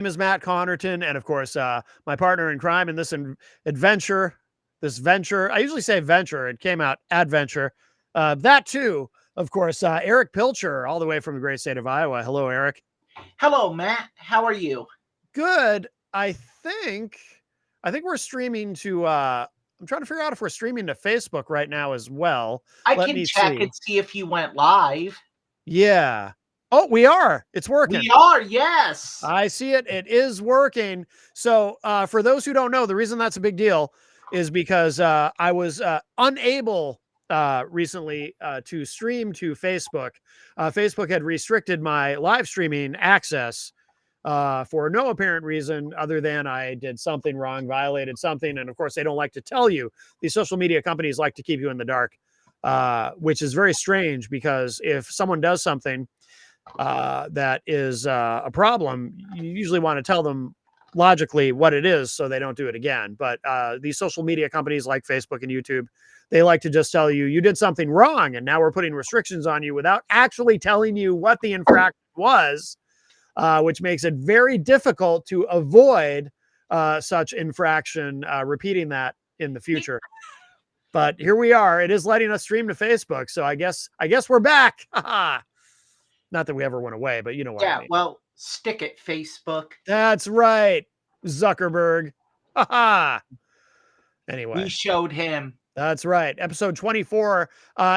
name is Matt Connerton, and of course, my partner in crime in this adventure, this venture. I usually say venture. It came out adventure. That too, of course, Eric Pilcher, all the way from the great state of Iowa. Hello, Eric. Hello, Matt. How are you? Good. I think we're streaming to. I'm trying to figure out if we're streaming to Facebook right now as well. I Let can me check see. and see if you went live. Yeah. Oh, we are. It's working. We are, yes. I see it. It is working. So, for those who don't know, the reason that's a big deal is because I was unable recently to stream to Facebook. Facebook had restricted my live streaming access for no apparent reason other than I did something wrong, violated something. And of course, they don't like to tell you. These social media companies like to keep you in the dark, which is very strange because if someone does something, that is a problem, you usually want to tell them logically what it is so they don't do it again. But these social media companies like Facebook and YouTube, they like to just tell you, you did something wrong and now we're putting restrictions on you without actually telling you what the infraction was, which makes it very difficult to avoid such infraction repeating that in the future. But here we are. It is letting us stream to Facebook. So I guess we're back. Not that we ever went away, but you know what I mean. Well, stick it, Facebook. That's right, Zuckerberg. Anyway, we showed him. That's right. Episode 24.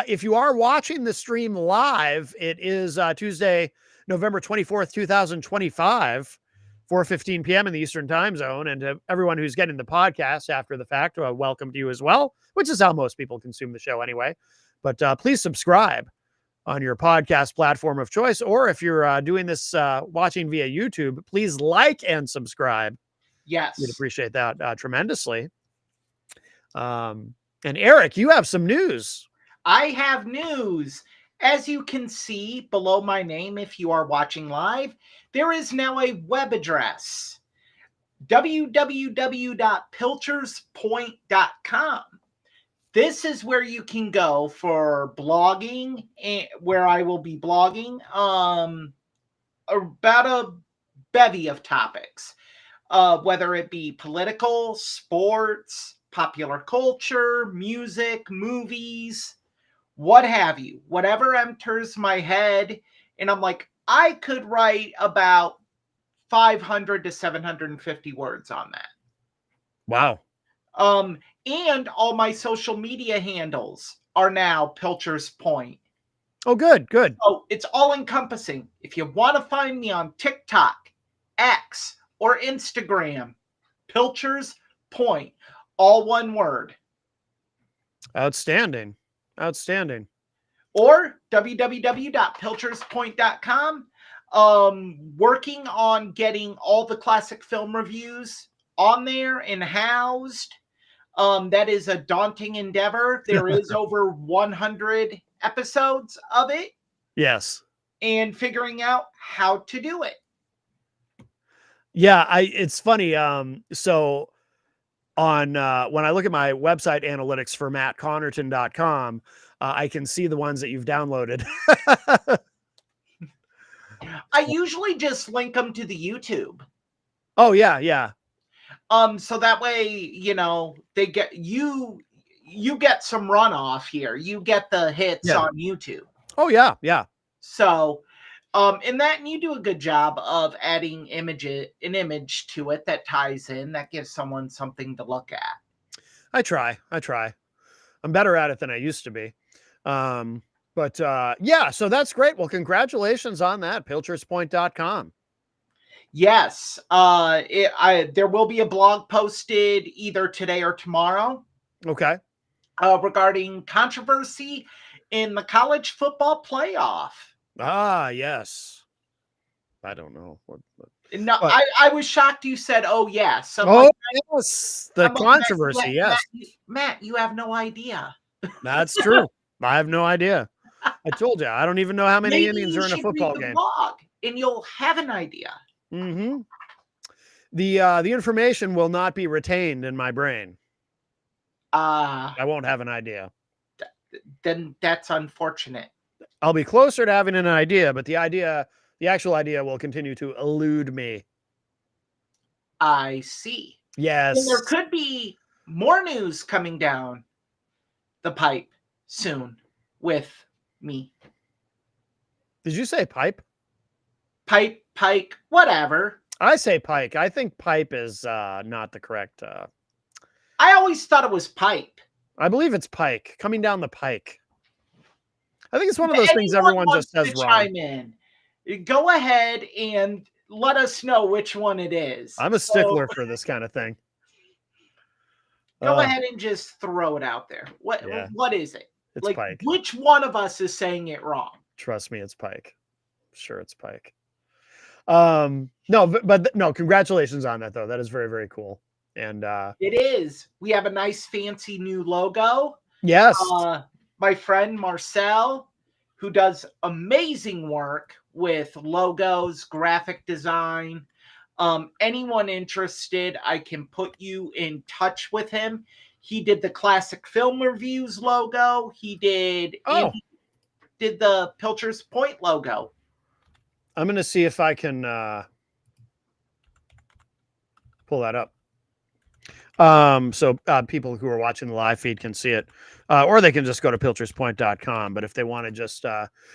If you are watching the stream live, it is Tuesday, November 24th, 2025, 4:15 p.m. in the Eastern Time Zone. And to everyone who's getting the podcast after the fact, welcome to you as well, which is how most people consume the show anyway. But please subscribe on your podcast platform of choice, or if you're doing this watching via YouTube, please like and subscribe. Yes, we'd appreciate that tremendously. And Eric, you have some news. I have news. As you can see below my name, if you are watching live, there is now a web address, www.pilcherspoint.com. This is where you can go for blogging, where I will be blogging about a bevy of topics, whether it be political, sports, popular culture, music, movies, what have you. Whatever enters my head, and I'm like, I could write about 500 to 750 words on that. Wow. And all my social media handles are now Pilcher's Point. Oh, good. Oh, it's all encompassing. If you want to find me on TikTok, X, or Instagram, Pilcher's Point, all one word. Outstanding. Or www.pilcherspoint.com. Working on getting all the classic film reviews on there and housed. That is a daunting endeavor. There is over 100 episodes of it. Yes. And figuring out how to do it. Yeah, it's funny. So on when I look at my website analytics for mattconnerton.com, I can see the ones that you've downloaded. I usually just link them to the YouTube. Oh, yeah. So that way, they get you get some runoff here. You get the hits on YouTube. Oh, yeah. So, and you do a good job of adding an image to it that ties in, that gives someone something to look at. I try. I'm better at it than I used to be. But yeah, so that's great. Well, congratulations on that, pilcherspoint.com. Yes. There will be a blog posted either today or tomorrow. Okay. Regarding controversy in the college football playoff. Ah, yes. I don't know. No, I was shocked you said, oh, yes. Yes. The controversy, yes. Matt, you have no idea. That's true. I have no idea. I told you, I don't even know how many innings are in a football game. Blog and you'll have an idea. Mm-hmm. The information will not be retained in my brain. I won't have an idea. Then that's unfortunate. I'll be closer to having an idea, but the actual idea will continue to elude me. I see. And there Yes. could be more news coming down the pipe soon with me. Did you say pipe? Pipe, pike, whatever. I say pike. I think pipe is not the correct. I always thought it was pipe. I believe it's pike, coming down the pike. I think it's one of those things Anyone everyone wants just says to wrong. chime in, go ahead and let us know which one it is. I'm a stickler for this kind of thing. Go ahead and just throw it out there. Yeah. What is it? It's Like, pike. which one of us is saying it wrong? Trust me, it's pike. Sure, it's pike. No, but no, congratulations on that though. That is very, very cool. And It is. We have a nice fancy new logo. yes. My friend Marcel, who does amazing work with logos, graphic design. Anyone interested, I can put you in touch with him. He did the Classic Film Reviews logo. He did did the Pilcher's Point logo. I'm going to see if I can pull that up. So people who are watching the live feed can see it, or they can just go to pilcherspoint.com. But if they want to just,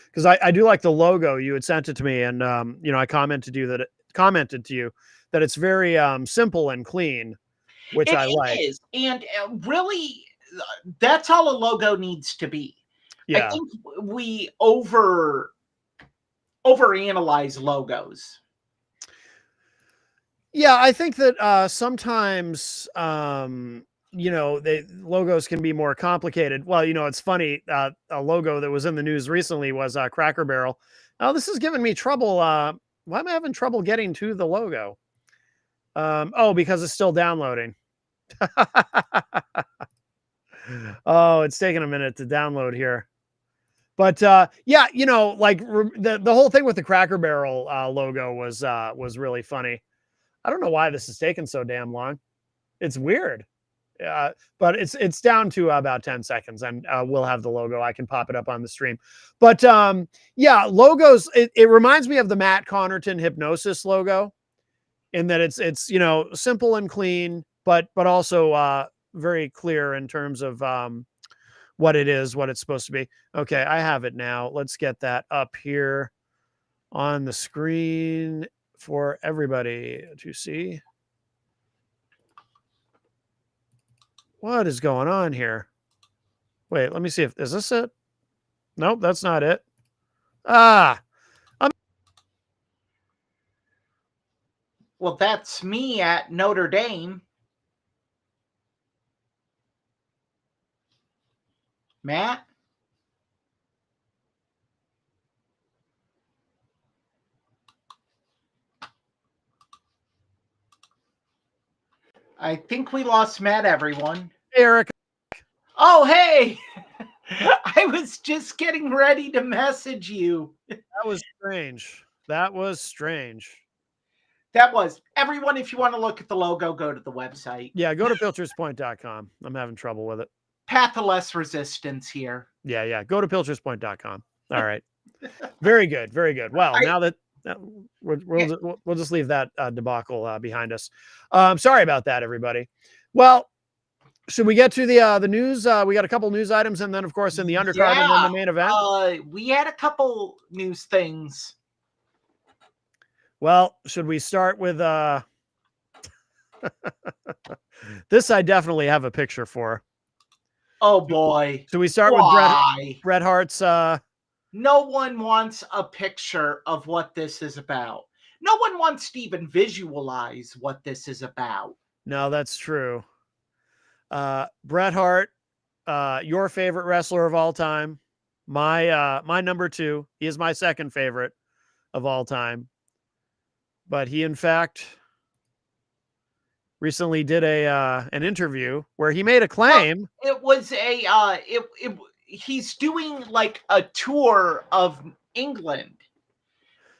because I do like the logo, you had sent it to me, and you know, I commented to you that it's very simple and clean, which I like. It is, and really, that's all a logo needs to be. Yeah. I think we overanalyze logos. Yeah, I think that sometimes you know, logos can be more complicated. Well, you know, it's funny. A logo that was in the news recently was Cracker Barrel. Oh, this is giving me trouble. Why am I having trouble getting to the logo? Oh, because it's still downloading. Oh, it's taking a minute to download here. But yeah, you know, like the whole thing with the Cracker Barrel logo was really funny. I don't know why this is taking so damn long. It's weird. But it's down to about 10 seconds, and we'll have the logo. I can pop it up on the stream. But yeah, logos, it reminds me of the Matt Connerton Hypnosis logo, in that it's you know, simple and clean, but also very clear in terms of what it is, what it's supposed to be. Okay, I have it now. Let's get that up here on the screen for everybody to see. What is going on here? Wait, let me see is this it? Nope, that's not it. Well, that's me at Notre Dame. Matt? I think we lost Matt, everyone. Eric. Oh, hey! I was just getting ready to message you. That was strange. That was strange. That was. Everyone, if you want to look at the logo, go to the website. Yeah, go to pilcherspoint.com. I'm having trouble with it. Path of less resistance here. Yeah. Go to pilcherspoint.com. All right. Very good. Very good. Well, now that we'll just leave that debacle behind us. Sorry about that, everybody. Well, should we get to the news? We got a couple news items, and then of course in the undercard and then the main event. We had a couple news things. Well, should we start with this? I definitely have a picture for. Oh boy. So we start with Bret Hart's no one wants a picture of what this is about. No one wants to even visualize what this is about. No, that's true. Bret Hart, your favorite wrestler of all time. My number 2. He is my second favorite of all time. But he, in fact, recently did an interview where he made a claim. Well, it was he's doing like a tour of England,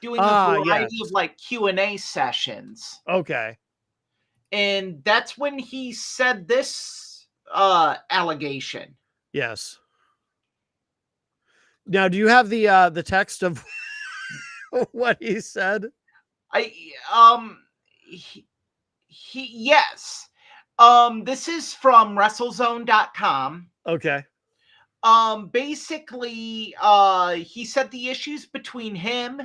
doing a variety of like Q&A sessions. Okay. And that's when he said this allegation. Yes. Now, do you have the text of what he said? Yes. This is from WrestleZone.com. Okay. Basically, he said the issues between him,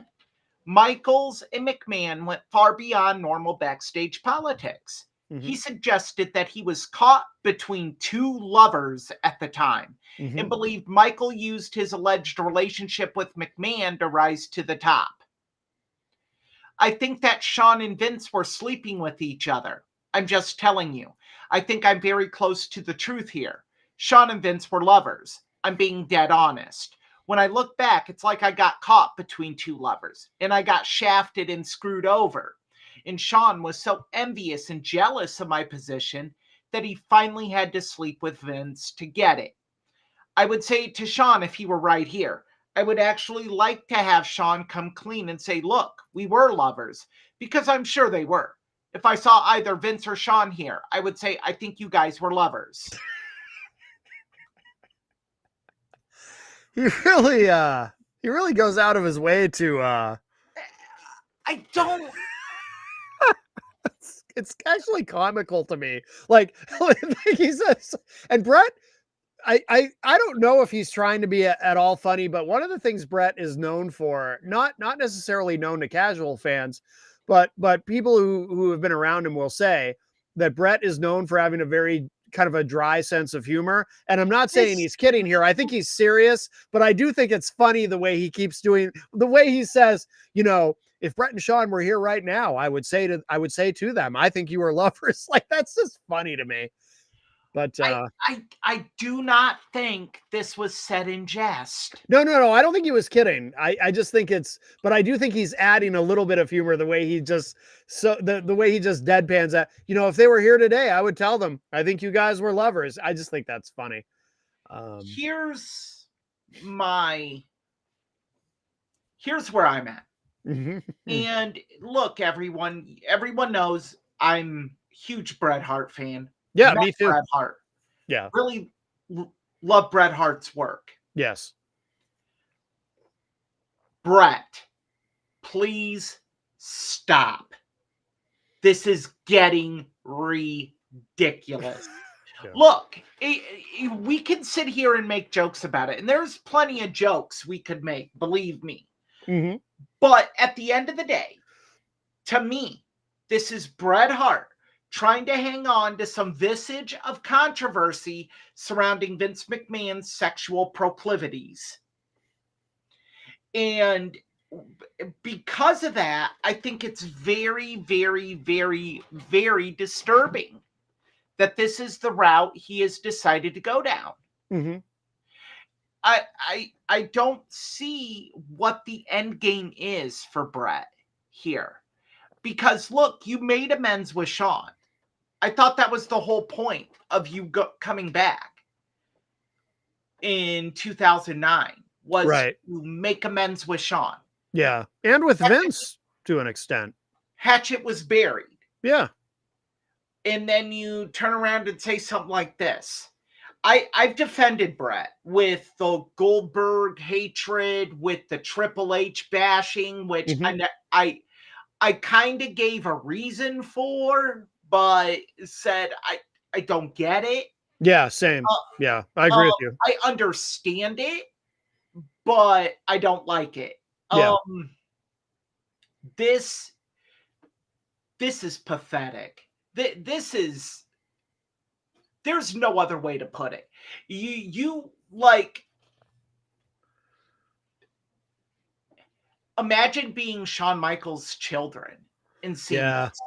Michaels, and McMahon went far beyond normal backstage politics. Hmm. He suggested that he was caught between two lovers at the time Hmm. and believed Michael used his alleged relationship with McMahon to rise to the top. I think that Shawn and Vince were sleeping with each other. I'm just telling you. I think I'm very close to the truth here. Shawn and Vince were lovers. I'm being dead honest. When I look back, it's like I got caught between two lovers and I got shafted and screwed over. And Shawn was so envious and jealous of my position that he finally had to sleep with Vince to get it. I would say to Shawn, if he were right here, I would actually like to have Shawn come clean and say, look, we were lovers, because I'm sure they were. If I saw either Vince or Shawn here, I would say, I think you guys were lovers. He really goes out of his way to I don't. it's actually comical to me. Like he says, and Brett, I don't know if he's trying to be at all funny, but one of the things Brett is known for, not necessarily known to casual fans, but people who have been around him will say that Brett is known for having a very kind of a dry sense of humor. And I'm not saying This, he's kidding here. I think he's serious, but I do think it's funny the way he keeps doing, the way he says, if Brett and Shawn were here right now, I would say to them, I think you were lovers. Like, that's just funny to me. But I do not think this was said in jest. no. I don't think he was kidding. I just think but I do think he's adding a little bit of humor the way he just the way he just deadpans that. If they were here today, I would tell them, I think you guys were lovers. I just think that's funny. Here's where I'm at. And look, everyone knows I'm a huge Bret Hart fan. Yeah, Met me too. Bret Hart. Yeah. Really love Bret Hart's work. Yes. Bret, please stop. This is getting ridiculous. Yeah. Look, we can sit here and make jokes about it, and there's plenty of jokes we could make, believe me. But at the end of the day, to me, this is Bret Hart trying to hang on to some vestige of controversy surrounding Vince McMahon's sexual proclivities. And because of that, I think it's very, very, very, very disturbing that this is the route he has decided to go down. I don't see what the end game is for Bret here. Because look, you made amends with Shawn. I thought that was the whole point of you coming back in 2009 was to make amends with Shawn. Yeah, and with Vince to an extent. Hatchet was buried. Yeah. And then you turn around and say something like this. I've defended Bret with the Goldberg hatred, with the Triple H bashing, which I kind of gave a reason for, but said I don't get it. Yeah, same. Yeah, I agree with you. I understand it, but I don't like it. Yeah. This is pathetic. There's no other way to put it. You like, imagine being Shawn Michaels' children and seeing this.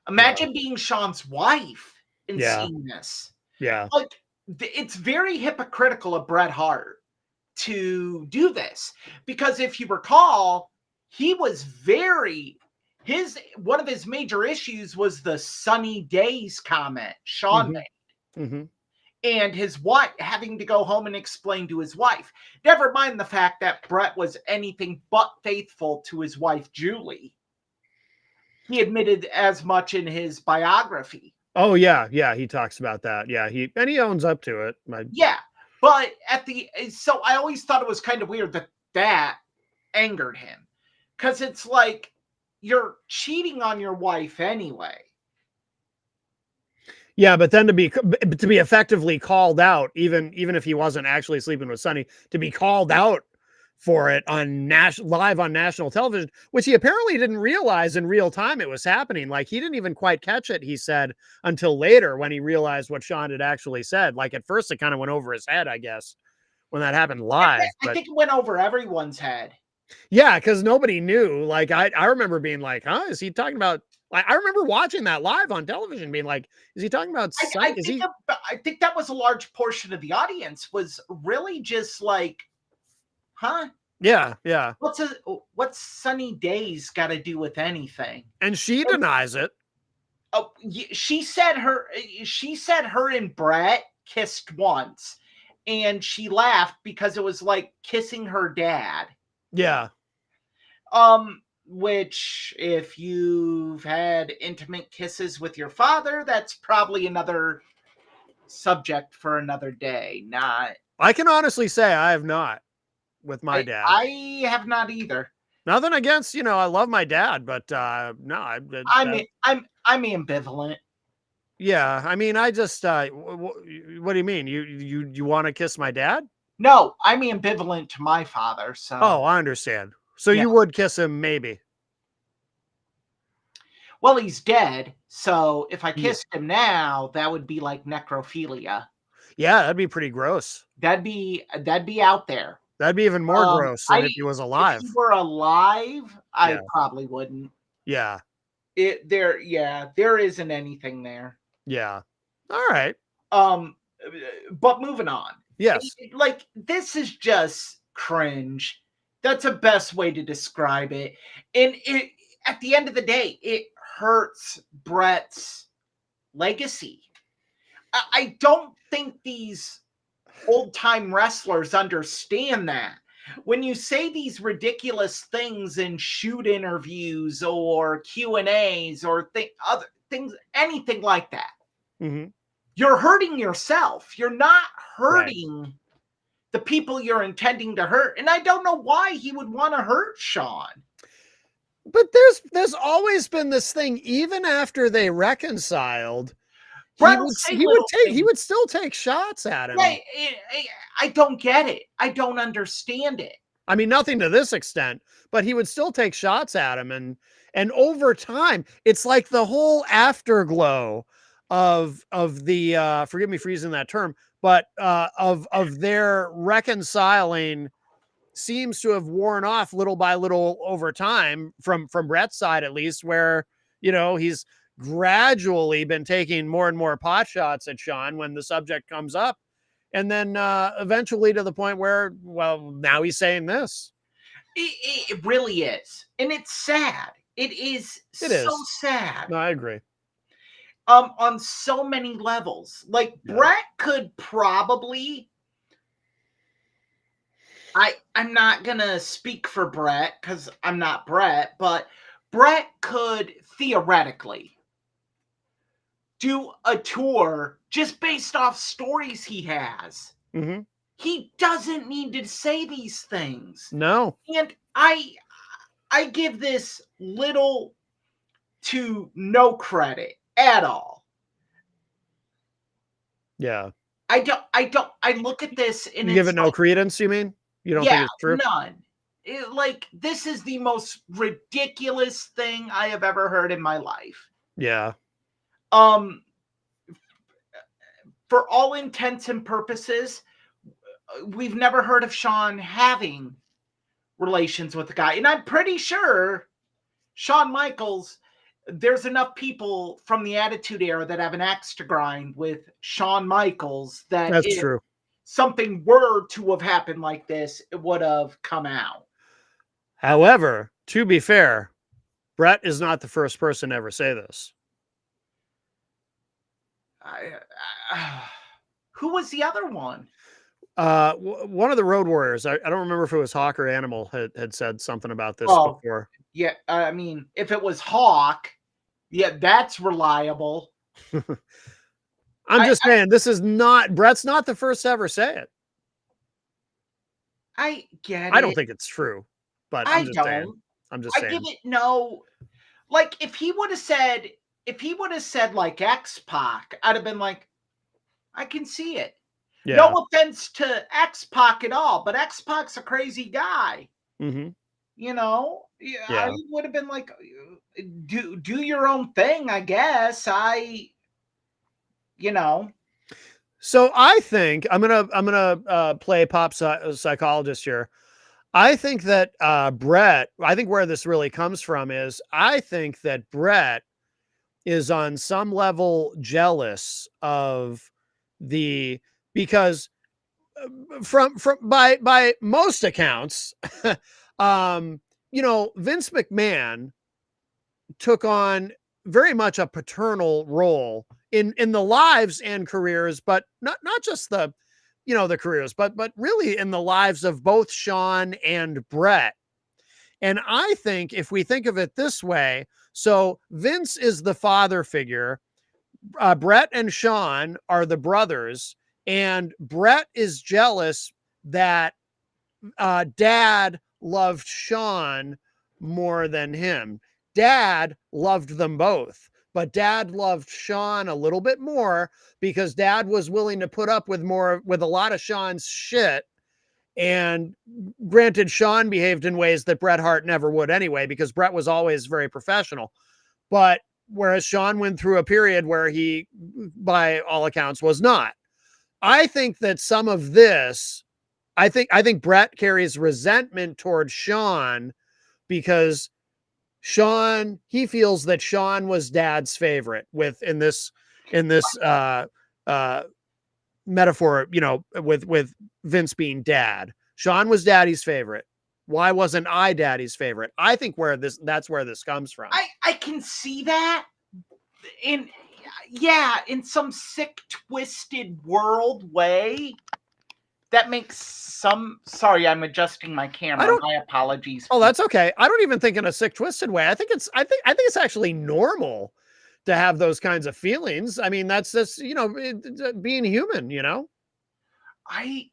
Imagine being Shawn's wife and seeing this. Yeah. Like, it's very hypocritical of Bret Hart to do this, because if you recall, he was one of his major issues was the sunny days comment Shawn made. And his wife having to go home and explain to his wife. Never mind the fact that Bret was anything but faithful to his wife, Julie. He admitted as much in his biography. Oh, yeah. Yeah, he talks about that. Yeah, he owns up to it. Yeah, but so I always thought it was kind of weird that angered him. Because it's like, you're cheating on your wife anyway. Yeah, but then to be effectively called out, even if he wasn't actually sleeping with Sonny, to be called out for it on live on national television, which he apparently didn't realize in real time it was happening. Like he didn't even quite catch it, he said, until later when he realized what Sean had actually said. Like at first it kind of went over his head, I guess, when that happened live. I think it went over everyone's head. Yeah, because nobody knew. Like I remember being like, huh, is he talking about, like, I remember watching that live on television being like, is he talking about I think that was a large portion of the audience was really just like, huh? Yeah, yeah. What's Sunny Days got to do with anything? And she denies it. Oh, she said her and Brett kissed once, and she laughed because it was like kissing her dad. Yeah. Which if you've had intimate kisses with your father, that's probably another subject for another day. I can honestly say I have not with my dad. I have not either. Nothing against, I love my dad, but no, I'm ambivalent. Yeah, I mean, I just what do you mean? You want to kiss my dad? No, I'm ambivalent to my father. So I understand. So yeah. You would kiss him, maybe. Well, he's dead. So if I kissed him now, that would be like necrophilia. Yeah, that'd be pretty gross. That'd be out there. That'd be even more gross than if he was alive. If he were alive, I probably wouldn't. Yeah. There isn't anything there. Yeah. All right. But moving on. Yes. Like, this is just cringe. That's the best way to describe it. And at the end of the day, it hurts Brett's legacy. I don't think these old-time wrestlers understand that. When you say these ridiculous things in shoot interviews or Q&As or other things, anything like that, you're hurting yourself. You're not hurting the people you're intending to hurt. And I don't know why he would want to hurt Sean. But there's always been this thing, even after they reconciled, he would still take shots at him. I don't get it. I don't understand it. I mean, nothing to this extent, but he would still take shots at him, and over time, it's like the whole afterglow of the forgive me for using that term, but of their reconciling seems to have worn off little by little over time from Brett's side, at least, where he's gradually been taking more and more pot shots at Sean when the subject comes up, and then eventually to the point where, well, now he's saying this. It really is, and it's sad. It is so sad. No, I agree. On so many levels. Like, Brett could probably, I'm not gonna speak for Brett because I'm not Brett, but Brett could theoretically do a tour just based off stories he has. He doesn't need to say these things. No. And I give this little to no credit at all. Yeah. I look at this and you give it no credence, you mean? You don't think it's true? None. This is the most ridiculous thing I have ever heard in my life. Yeah. For all intents and purposes, we've never heard of Shawn having relations with the guy. And I'm pretty sure Shawn Michaels, there's enough people from the Attitude Era that have an axe to grind with Shawn Michaels that's true. Something were to have happened like this, it would have come out. However, to be fair, Brett is not the first person to ever say this. Who was the other one? One of the Road Warriors. I don't remember if it was Hawk or Animal had said something about this before. Yeah, I mean, if it was Hawk, that's reliable. I'm just saying, Brett's not the first to ever say it. I get it. I don't think it's true, but I'm just saying. I give it no. like if he would have said like X-Pac, I'd have been like, I can see it. Yeah. No offense to X-Pac at all, but X-Pac's a crazy guy. Mm-hmm. You know, yeah, I Yeah. would have been like, do your own thing, I guess. You know, So I think I'm gonna play psychologist here. I think that Brett. I think where this really comes from is I think that Brett is on some level jealous of the because from by most accounts, you know, Vince McMahon took on very much a paternal role in the lives and careers, but not just the, you know, the careers, but really in the lives of both Shawn and Brett. And I think if we think of it this way, so Vince is the father figure, Brett and Shawn are the brothers, and Brett is jealous that Dad loved Shawn more than him. Dad loved them both, but Dad loved Shawn a little bit more because Dad was willing to put up with a lot of Shawn's shit. And granted, Shawn behaved in ways that Bret Hart never would anyway, because Bret was always very professional. But whereas Shawn went through a period where he, by all accounts, was not. I think that some of this, I think Bret carries resentment towards Shawn because Shawn, he feels that Shawn was Dad's favorite in this uh metaphor, you know, with Vince being Dad. Shawn was Daddy's favorite. Why wasn't I Daddy's favorite? I think that's where this comes from. I can see that in yeah, in some sick, twisted world way. That makes some. Sorry, I'm adjusting my camera. My apologies. Oh, that's okay. I don't even think in a sick, twisted way. I think it's actually normal to have those kinds of feelings. I mean, that's you know, being human. You know, I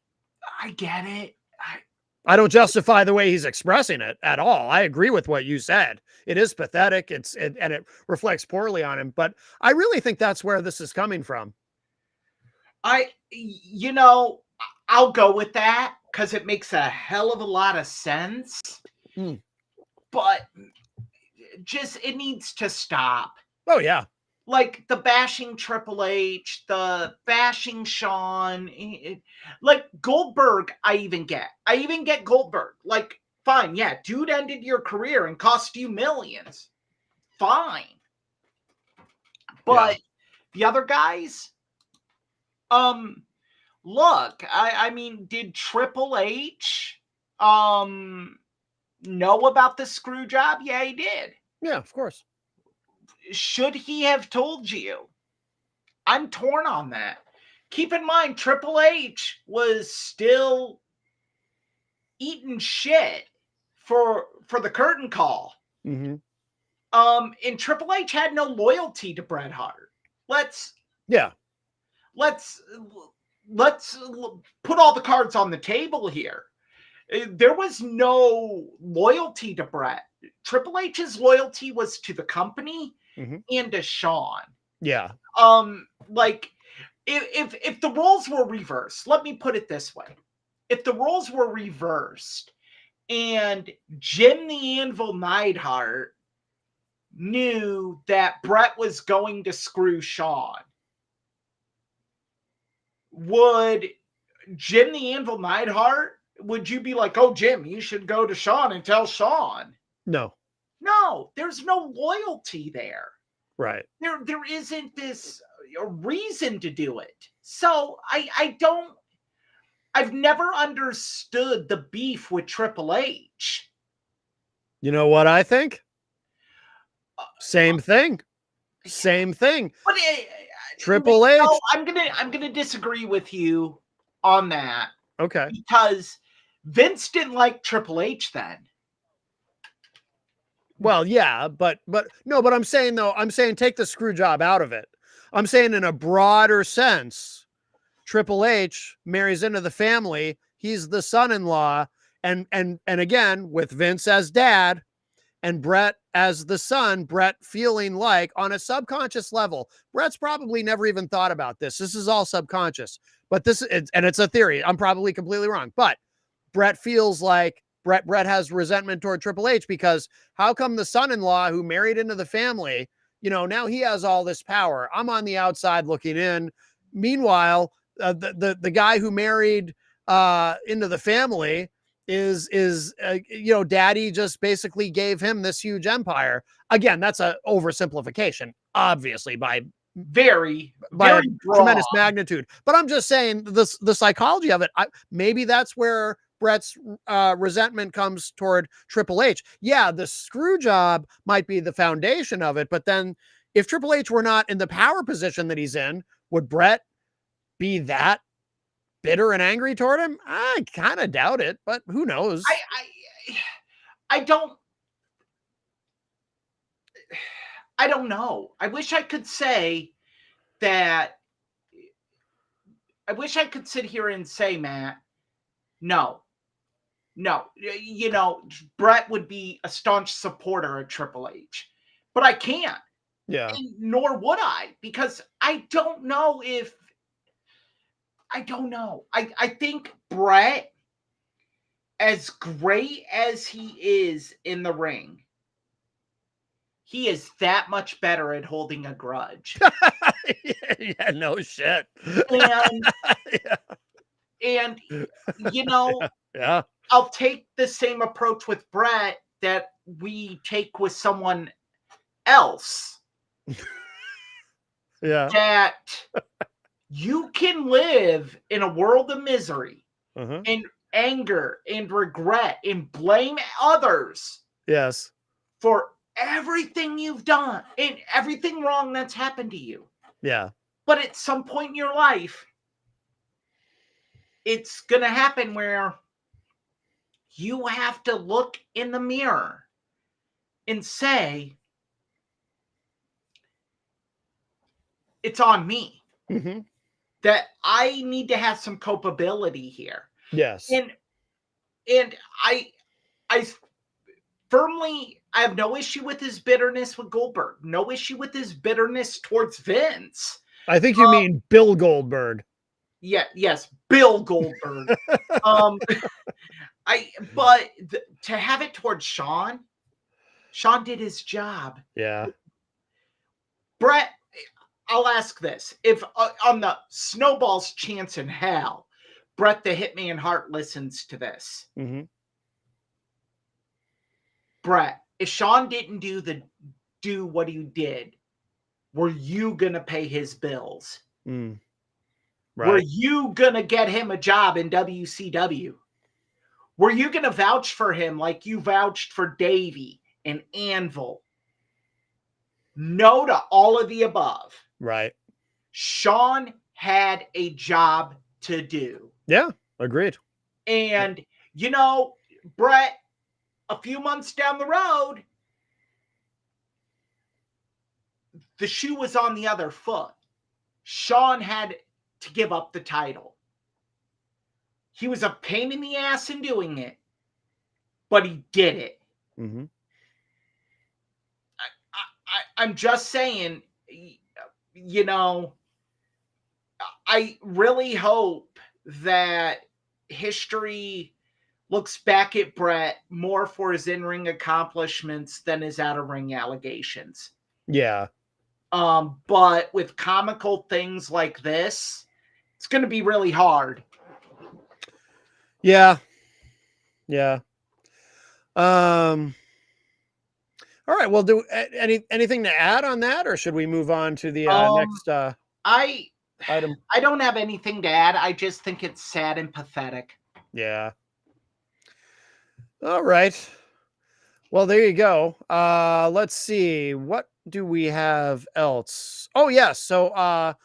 get it. I don't justify the way he's expressing it at all. I agree with what you said. It is pathetic. And it reflects poorly on him. But I really think that's where this is coming from. You know, I'll go with that because it makes a hell of a lot of sense. But just it needs to stop. Oh yeah. Like the bashing Triple H, the bashing Shawn, like Goldberg, I even get Goldberg. Like, fine, yeah, dude ended your career and cost you millions. Fine. But the other guys, look, I mean, did Triple H know about the screw job? Yeah, he did. Yeah, of course. Should he have told you? I'm torn on that. Keep in mind, Triple H was still eating shit for the curtain call. Mm-hmm. And Triple H had no loyalty to Bret Hart. Let's put all the cards on the table here. There was no loyalty to Bret. Triple H's loyalty was to the company and to Shawn. Yeah. Like if the roles were reversed, let me put it this way. If the roles were reversed and Jim the Anvil Neidhart knew that Bret was going to screw Shawn, would Jim the Anvil Neidhart, would you be like, oh, Jim, you should go to Shawn and tell Shawn? No. No, there's no loyalty there. Right. There isn't this reason to do it. So I've never understood the beef with Triple H. You know what I think? Same thing. Same thing. But Triple H. No, I'm gonna disagree with you on that. Okay. Because Vince didn't like Triple H then. Well, yeah, but I'm saying take the screw job out of it. I'm saying in a broader sense, Triple H marries into the family. He's the son-in-law, and again with Vince as dad, and Bret as the son, Brett feeling like on a subconscious level, Brett's probably never even thought about this. This is all subconscious, but and it's a theory. I'm probably completely wrong, but Brett feels like Brett has resentment toward Triple H because how come the son-in-law who married into the family, now he has all this power. I'm on the outside looking in. Meanwhile, the guy who married into the family is daddy just basically gave him this huge empire. Again, that's a oversimplification, obviously, by very a broad. tremendous magnitude. But I'm just saying the psychology of it. Maybe that's where Brett's resentment comes toward Triple H. Yeah, the screw job might be the foundation of it, but then if Triple H were not in the power position that he's in, would Brett be that bitter and angry toward him? I kind of doubt it, but who knows? I don't know. I wish I could say that. I wish I could sit here and say, Matt, no. Brett would be a staunch supporter of Triple H, but I can't. Yeah. And nor would I, because I don't know. I think Brett, as great as he is in the ring, he is that much better at holding a grudge. Yeah, no shit. And yeah. I'll take the same approach with Brett that we take with someone else. Yeah. That you can live in a world of misery and anger and regret and blame others. Yes. For everything you've done and everything wrong that's happened to you. Yeah. But at some point in your life, it's going to happen where you have to look in the mirror and say, it's on me. Mm-hmm. That I need to have some culpability here. Yes. And I have no issue with his bitterness with Goldberg. No issue with his bitterness towards Vince. I think you mean Bill Goldberg. Yeah, yes, Bill Goldberg. To have it towards Shawn did his job. Yeah. Brett, I'll ask this. If on the snowball's chance in hell, Brett the Hitman Hart listens to this. Mm-hmm. Brett, if Shawn didn't do what he did, were you going to pay his bills? Right. Were you going to get him a job in WCW? Were you going to vouch for him like you vouched for Davey and Anvil? No to all of the above. Right. Shawn had a job to do. Yeah, agreed. And, Brett, a few months down the road, the shoe was on the other foot. Shawn had to give up the title. He was a pain in the ass in doing it, but he did it. Mm-hmm. I'm just saying, I really hope that history looks back at Brett more for his in-ring accomplishments than his out-of-ring allegations. Yeah. But with comical things like this, it's going to be really hard. Yeah. Yeah. All right. Well, do anything to add on that, or should we move on to the next item? I don't have anything to add. I just think it's sad and pathetic. Yeah. All right. Well, there you go. Let's see. What do we have else? Oh, yes. So I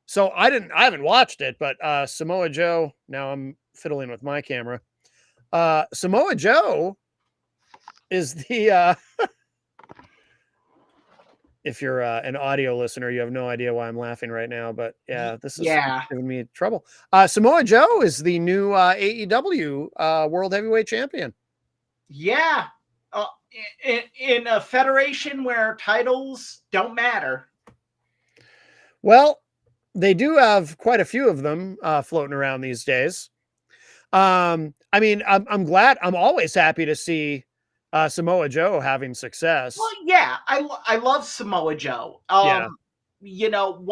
haven't watched it, but Samoa Joe, now I'm fiddling with my camera. Samoa Joe is the if you're an audio listener, you have no idea why I'm laughing right now, but yeah, this is giving me trouble. Samoa Joe is the new AEW World Heavyweight Champion. Yeah. uh, in a federation where titles don't matter. Well, they do have quite a few of them floating around these days. I mean, I'm glad. I'm always happy to see Samoa Joe having Well, success. yeah, I love Samoa Joe. Yeah, You know,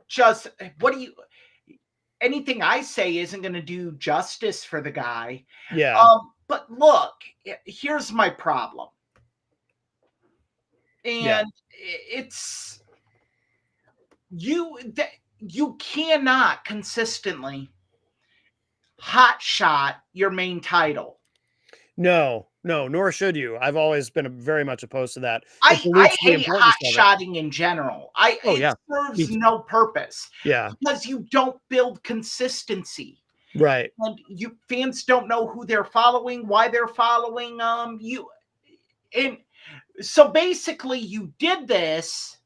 just what do you? Anything I say isn't going to do justice for the guy. yeah, But look, here's my problem, yeah, and it's you that you cannot consistently hot shot your main title. no, no, nor should you. I've always been very much opposed to that. It I dilutes the hate hot importance of it. shotting in general. Oh It yeah, me serves too. no purpose Yeah, because you don't build consistency. right. And you fans don't know who they're following, why they're following you and so basically you did this,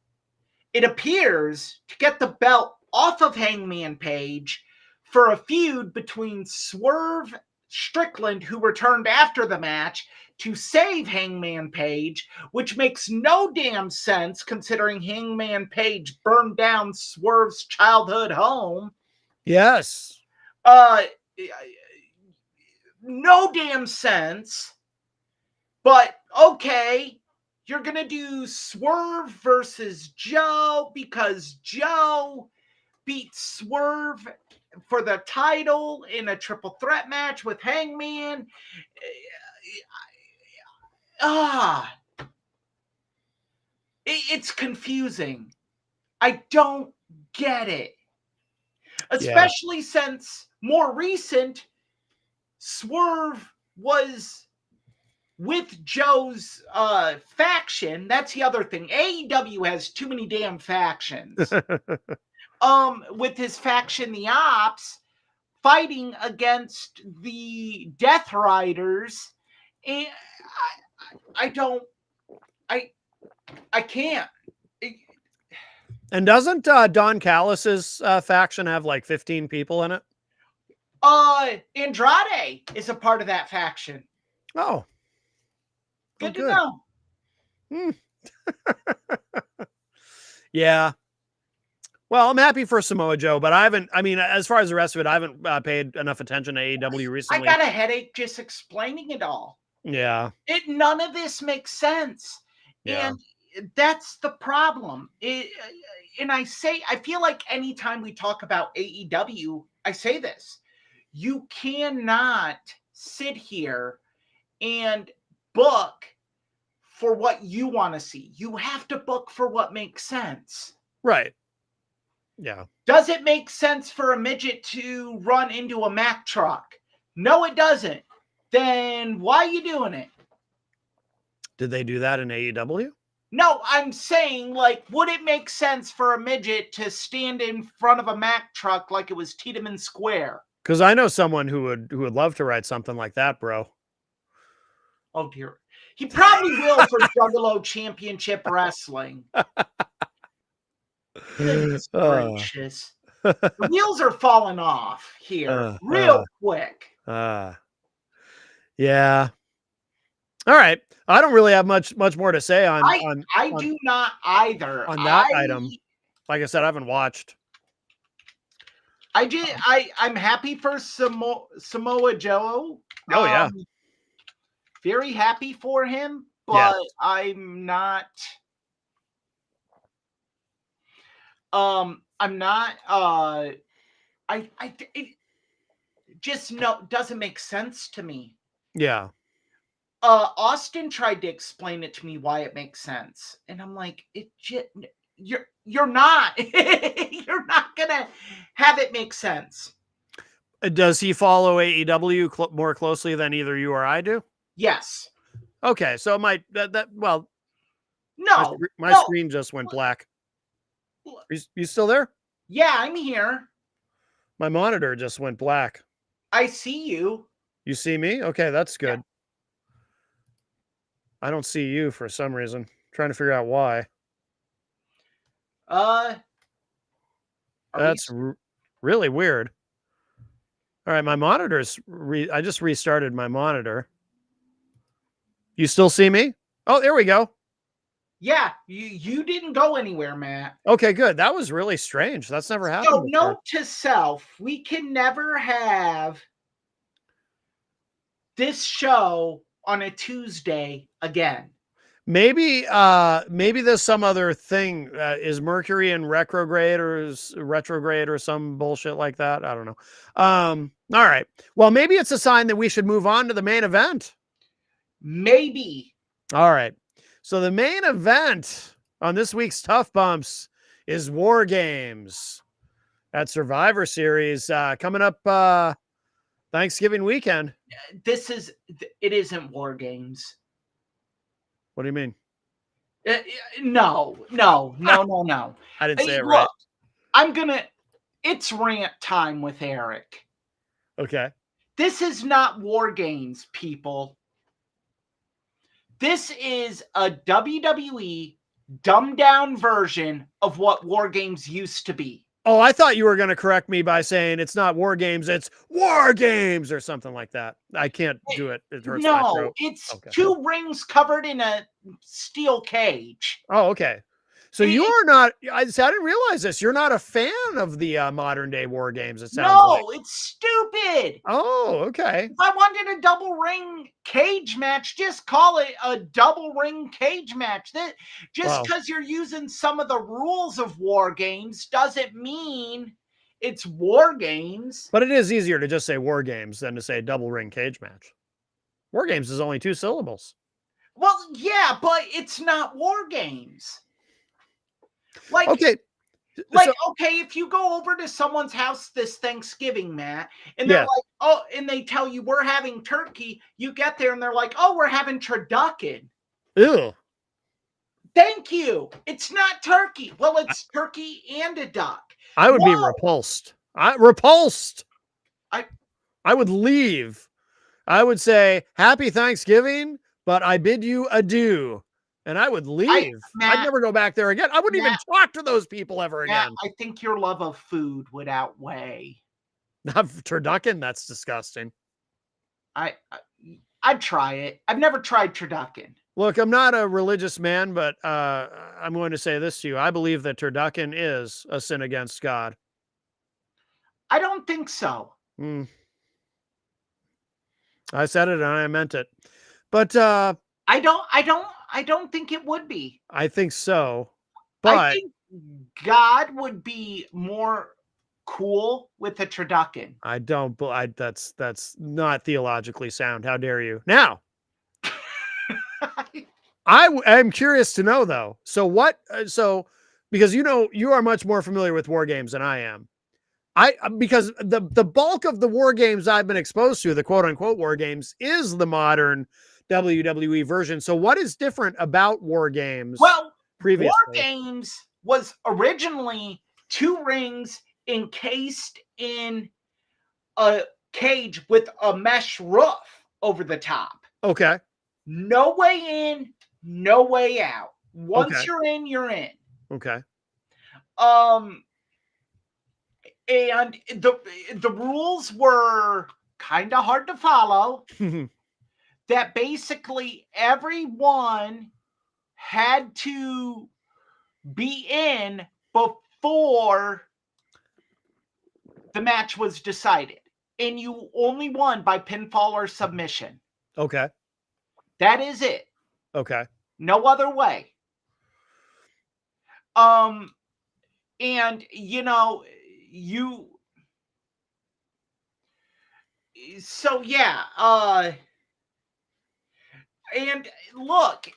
it appears, to get the belt off of Hangman Page for a feud between Swerve Strickland, who returned after the match to save Hangman Page, which makes no damn sense considering Hangman Page burned down Swerve's childhood home. Yes. Uh, no damn sense. But okay, you're gonna do Swerve versus Joe because Joe beat Swerve for the title in a triple threat match with Hangman. Ah, it's confusing. I don't get it, Yeah. especially since more recent Swerve was with Joe's faction. That's the other thing. AEW has too many damn factions. With his faction, the Ops, fighting against the Death Riders, and I don't, I can't. And doesn't Don Callis's faction have like 15 people in it? Andrade is a part of that faction. Oh, Good to good. know. Hmm. Yeah. Well, I'm happy for Samoa Joe, but I haven't. I mean, as far as the rest of it, I haven't paid enough attention to AEW I recently. got a headache just explaining it all. Yeah. None of this makes sense. Yeah. And that's the problem. And I feel like anytime we talk about AEW, I say this: you cannot sit here and book for what you want to see. You have to book for what makes sense. Right. Yeah. Does it make sense for a midget to run into a Mack truck? No, it doesn't. Then why are you doing it? Did they do that in AEW? No, I'm saying, like, would it make sense for a midget to stand in front of a Mack truck like it was Tiedemann Square? Because I know someone who would love to write something like that, bro. Oh dear. He probably will for Juggalo Championship Wrestling. Goodness gracious. The wheels are falling off here real quick. Yeah. All right. I don't really have much more to say on I do not either. On that item. Like I said, I haven't watched. I'm happy for Samoa Joe. Oh yeah. Very happy for him, but Yeah. I'm not it just doesn't make sense to me. Yeah. Austin tried to explain it to me why it makes sense, and I'm like, you're not you're not gonna have it make sense. Does he follow AEW more closely than either you or I do? Yes. Okay, so it might well. No. My screen just went black. You still there? Yeah, I'm here. My monitor just went black. I see you. You see me? Okay, that's good. Yeah. I don't see you for some reason. Trying to figure out why. That's really weird. All right, my monitor's I just restarted my monitor. You still see me? Oh, there we go. Yeah, you didn't go anywhere, Matt. Okay, good. That was really strange. That's never happened So, before. note to self, we can never have this show on a Tuesday again. Maybe maybe there's some other thing. Is Mercury in retrograde or some bullshit like that? I don't know. All right. Well, maybe it's a sign that we should move on to the main event. Maybe. All right. So the main event on this week's Tough Bumps is War Games at Survivor Series coming up Thanksgiving weekend. It isn't War Games. What do you mean? No. I didn't say it right. Look, it's rant time with Eric. Okay. This is not War Games, people. This is a WWE dumbed down version of what War Games used to be. Oh, I thought you were going to correct me by saying it's not War Games, it's War Games or something like that. I can't do it. It hurts my throat. No, it's two rings covered in a steel cage. Oh, okay. So you're not, I didn't realize this. You're not a fan of the modern day War Games, it sounds like. No, it's stupid. Oh, okay. If I wanted a double ring cage match, just call it a double ring cage match. Just because you're using some of the rules of War Games doesn't mean it's War Games. But it is easier to just say War Games than to say double ring cage match. War Games is only 2 syllables. Well, yeah, but it's not War Games. Like, okay. Okay, if you go over to someone's house this Thanksgiving, Matt, and they're like, oh, and they tell you we're having turkey, you get there and they're like, oh, we're having turducken. Ew. Thank you. It's not turkey. Well, it's turkey and a duck. I would be repulsed. I would leave. I would say, Happy Thanksgiving, but I bid you adieu. And I would leave. I'd never go back there again. I wouldn't even talk to those people ever again. I think your love of food would outweigh. Not turducken? That's disgusting. I'd try it. I've never tried turducken. Look, I'm not a religious man, but I'm going to say this to you. I believe that turducken is a sin against God. I don't think so. I said it and I meant it. But I don't think it would be. I think so. But I think God would be more cool with a turducken. That's not theologically sound. How dare you? Now, I'm curious to know though. So because you are much more familiar with War Games than I am. Because the bulk of the War Games I've been exposed to, the quote unquote War Games, is the modern WWE version. So what is different about War Games? Well, previously? War Games was originally 2 rings encased in a cage with a mesh roof over the top. Okay. No way in, no way out. Once you're in, you're in. Okay. And the rules were kind of hard to follow. That basically everyone had to be in before the match was decided. And you only won by pinfall or submission. Okay. That is it. Okay. No other way. And so yeah, and look,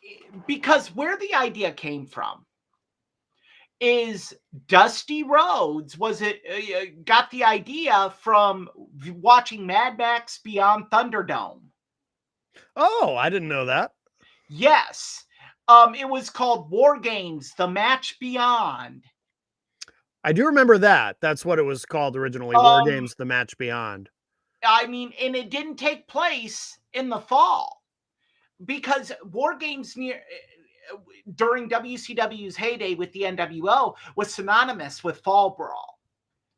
because where the idea came from is Dusty Rhodes got the idea from watching Mad Max Beyond Thunderdome. Oh, I didn't know that. Yes. It was called War Games, The Match Beyond. I do remember that. That's what it was called originally, War Games, The Match Beyond. I mean, and it didn't take place in the fall because War Games during WCW's heyday with the NWO was synonymous with Fall Brawl.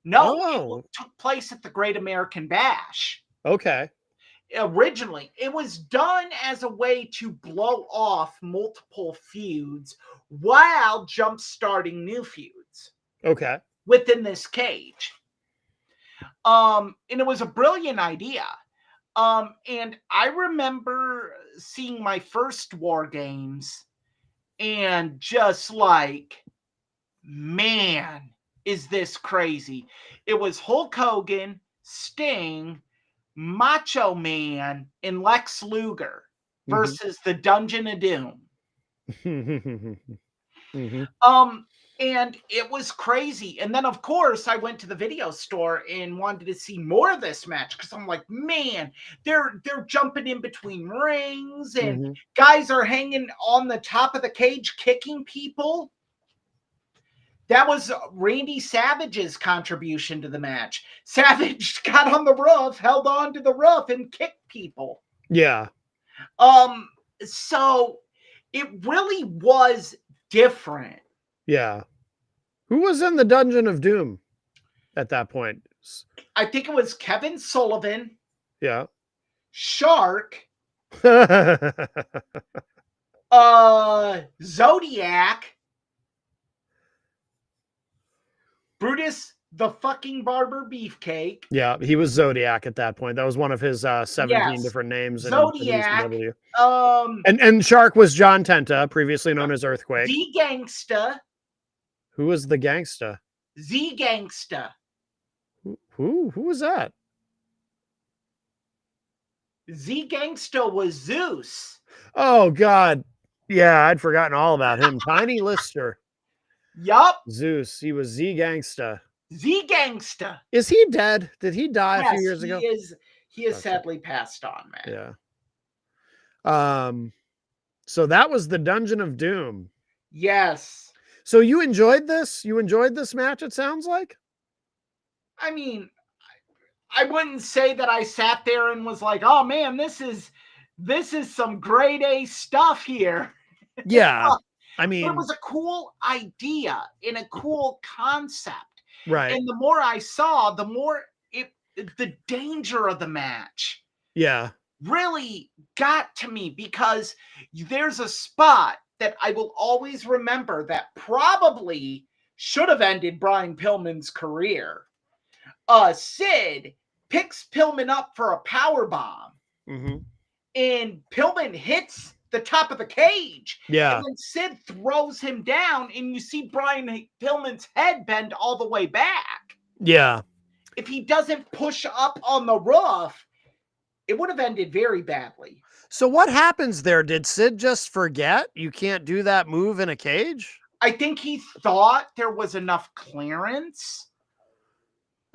No, it took place at the Great American Bash. Okay. originally. It was done as a way to blow off multiple feuds while jump starting new feuds Okay. within this cage. And it was a brilliant idea. And I remember seeing my first War Games and just like, man, is this crazy? It was Hulk Hogan, Sting, Macho Man, and Lex Luger versus the Dungeon of Doom. And it was crazy. And then, of course, I went to the video store and wanted to see more of this match because I'm like, man, they're jumping in between rings and guys are hanging on the top of the cage kicking people. That was Randy Savage's contribution to the match. Savage got on the roof, held on to the roof, and kicked people. Yeah. So it really was different. Yeah. Who was in the Dungeon of Doom at that point? I think it was Kevin Sullivan. Yeah. Shark. Zodiac. Brutus the fucking Barber Beefcake. Yeah, he was Zodiac at that point. That was one of his 17 different names. Zodiac. In and Shark was John Tenta, previously known as Earthquake. Z Gangsta. Who was the gangsta? Z Gangsta. Who was that? Z Gangsta was Zeus. Oh God. Yeah, I'd forgotten all about him. Tiny Lister. Yup. Zeus. He was Z Gangsta. Z Gangsta. Is he dead? Did he die a few years ago? He is sadly passed on, man. Yeah. So that was the Dungeon of Doom. Yes. So you enjoyed this? You enjoyed this match, it sounds like? I mean, I wouldn't say that I sat there and was like, oh man, this is some grade A stuff here. Yeah. I mean, but it was a cool idea and a cool concept. Right. And the more I saw, the more the danger of the match. Yeah. Really got to me because there's a spot that I will always remember that probably should have ended Brian Pillman's career. Sid picks Pillman up for a power bomb, and Pillman hits the top of the cage. Yeah. And then Sid throws him down, and you see Brian Pillman's head bend all the way back. Yeah. If he doesn't push up on the roof, it would have ended very badly. So what happens there? Did Sid just forget you can't do that move in a cage? I think he thought there was enough clearance.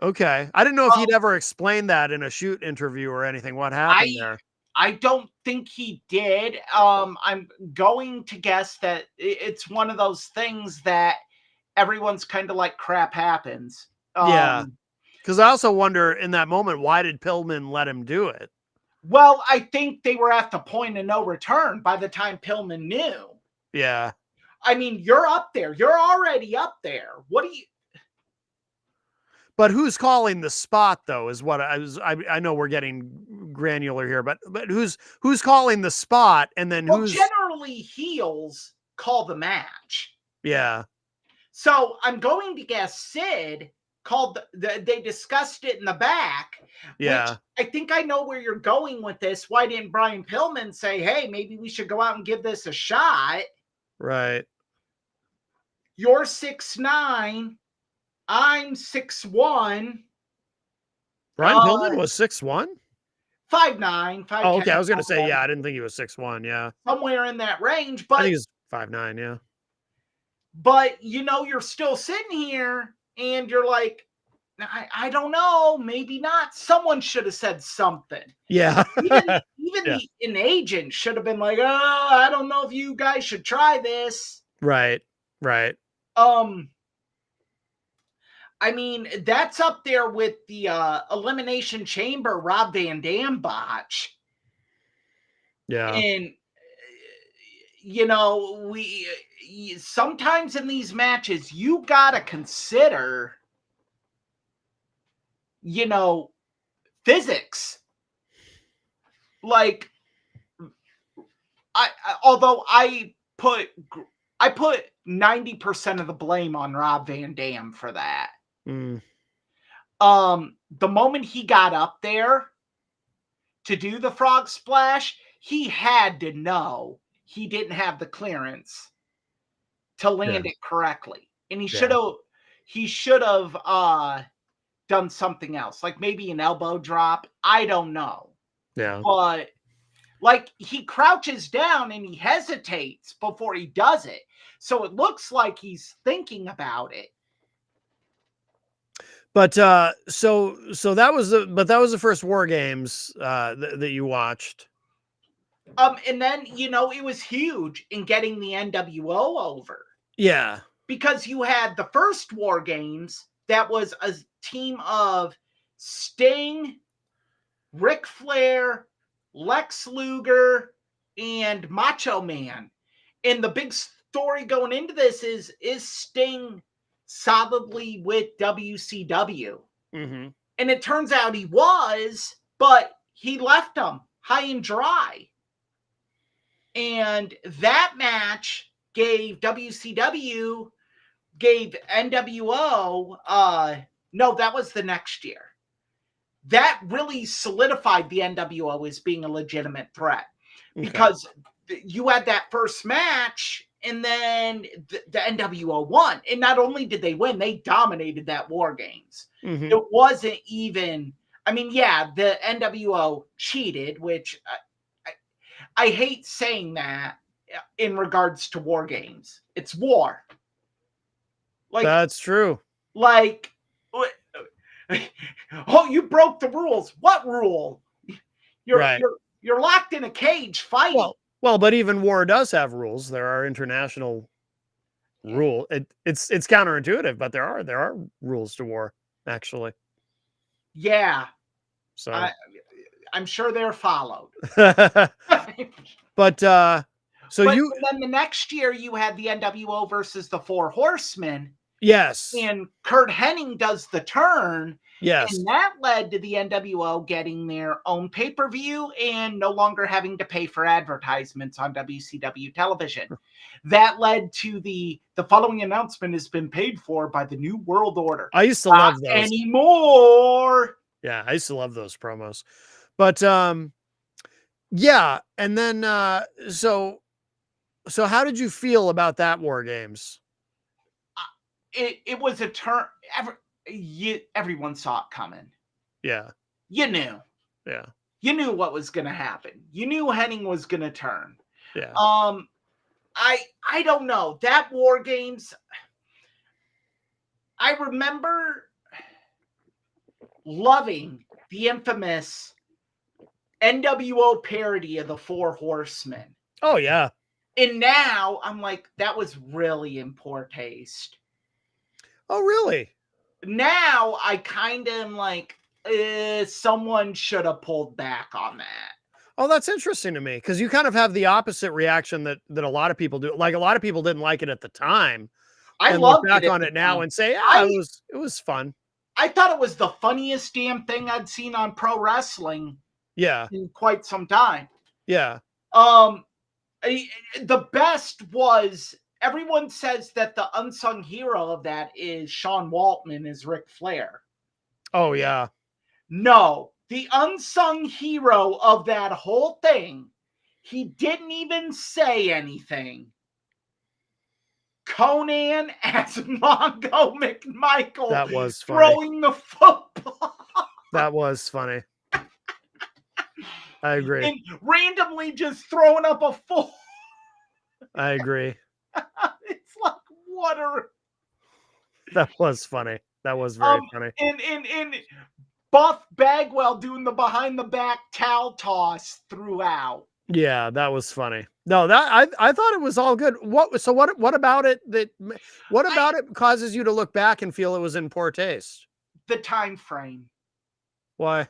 Okay. I didn't know if he'd ever explained that in a shoot interview or anything. What happened there? I don't think he did. I'm going to guess that it's one of those things that everyone's kind of like crap happens. Yeah. Because I also wonder in that moment, why did Pillman let him do it? Well, I think they were at the point of no return by the time Pillman knew. Yeah. I mean, you're up there. You're already up there. What do you... But who's calling the spot, though, is what I know we're getting granular here, but who's calling the spot, and then who's... generally heels call the match. Yeah. So I'm going to guess Sid called they discussed it in the back. Yeah. Which I think I know where you're going with this. Why didn't Brian Pillman say, hey, maybe we should go out and give this a shot? Right. You're 6'9". I'm 6'1". Brian Pillman was 6'1"? 5'9". Oh, okay. I was going to say, yeah, I didn't think he was 6'1". Yeah. Somewhere in that range. But I think he's 5'9", yeah. But, you know, you're still sitting here and you're like, I don't know, maybe not. Someone should have said something. Yeah. even an agent should have been like, oh, I don't know if you guys should try this. Right. Right. I mean, that's up there with the Elimination Chamber Rob Van Dam botch. Yeah. And, you know, sometimes in these matches, you got to consider, you know, physics. like although I put 90% of the blame on Rob Van Dam for that. Mm. The moment he got up there to do the frog splash, he had to know he didn't have the clearance to Yeah. land it correctly. And Yeah. he should have done something else, like maybe an elbow drop. I don't know. Yeah. But like he crouches down and he hesitates before he does it. So it looks like he's thinking about it. But so that was the first War Games that you watched. And then, it was huge in getting the NWO over. Yeah. Because you had the first War Games that was a team of Sting, Ric Flair, Lex Luger, and Macho Man. And the big story going into this is Sting solidly with WCW? Mm-hmm. And it turns out he was, but he left them high and dry. And that match gave WCW, gave NWO, no, that was the next year. That really solidified the NWO as being a legitimate threat. Okay. Because you had that first match, and then the NWO won. And not only did they win, they dominated that War Games. Mm-hmm. It wasn't even, I mean, yeah, the NWO cheated, which I hate saying that in regards to War Games. It's war. Like, That's true. Like, oh, you broke the rules. What rule? You're locked in a cage fighting. Well, but even war does have rules. There are international rule. It's counterintuitive, but there are rules to war, actually. Yeah. So I'm sure they're followed. But then the next year you had the NWO versus the Four Horsemen. Yes. And Curt Hennig does the turn. Yes. And that led to the NWO getting their own pay-per-view and no longer having to pay for advertisements on WCW television. That led to the following announcement has been paid for by the New World Order. I used to love those. Anymore. Yeah, I used to love those promos. But yeah, and then so how did you feel about that War Games? It was a turn. Everyone saw it coming. Yeah. You knew. Yeah. You knew what was going to happen. You knew Hennig was going to turn. Yeah. I don't know. That War Games, I remember loving the infamous NWO parody of the Four Horsemen. Oh, yeah. And now I'm like, that was really in poor taste. Oh, really? Now I kind of am like, someone should have pulled back on that. Oh, that's interesting to me because you kind of have the opposite reaction that a lot of people do. Like a lot of people didn't like it at the time. I look loved back it on it now and say, it was fun. I thought it was the funniest damn thing I'd seen on pro wrestling. Yeah. In quite some time. Yeah. The best was, everyone says that the unsung hero of that is Sean Waltman as Ric Flair. Oh, yeah. No, the unsung hero of that whole thing, he didn't even say anything. Conan as Mongo McMichael. That was funny. Throwing the football. That was funny. I agree. And randomly just throwing up a full. I agree. It's like, what are. That was funny. That was very funny. And Buff Bagwell doing the behind the back towel toss throughout. Yeah, that was funny. No, that I thought it was all good. What about it it causes you to look back and feel it was in poor taste? The time frame. Why?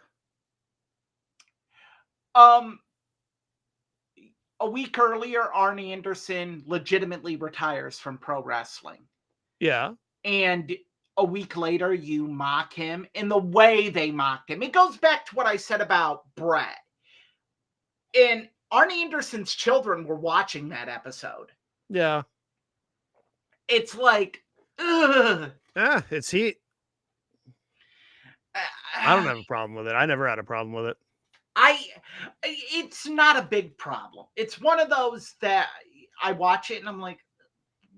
A week earlier, Arn Anderson legitimately retires from pro wrestling. Yeah. And a week later, you mock him in the way they mocked him. It goes back to what I said about Brett. And Arn Anderson's children were watching that episode. Yeah. It's like, ugh. Yeah, it's heat. I don't have a problem with it. I never had a problem with it. It's not a big problem. It's one of those that I watch it and I'm like,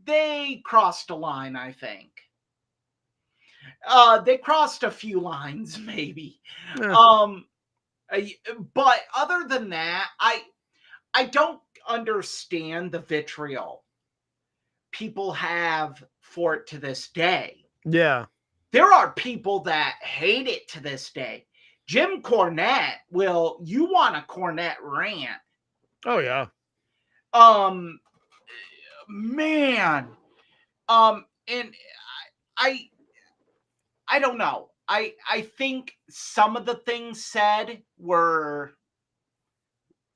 they crossed a line, I think. They crossed a few lines, maybe. Yeah. But other than that, I don't understand the vitriol people have for it to this day. Yeah. There are people that hate it to this day. Jim Cornette you want a Cornette rant. Oh yeah. Man. And I don't know. I think some of the things said were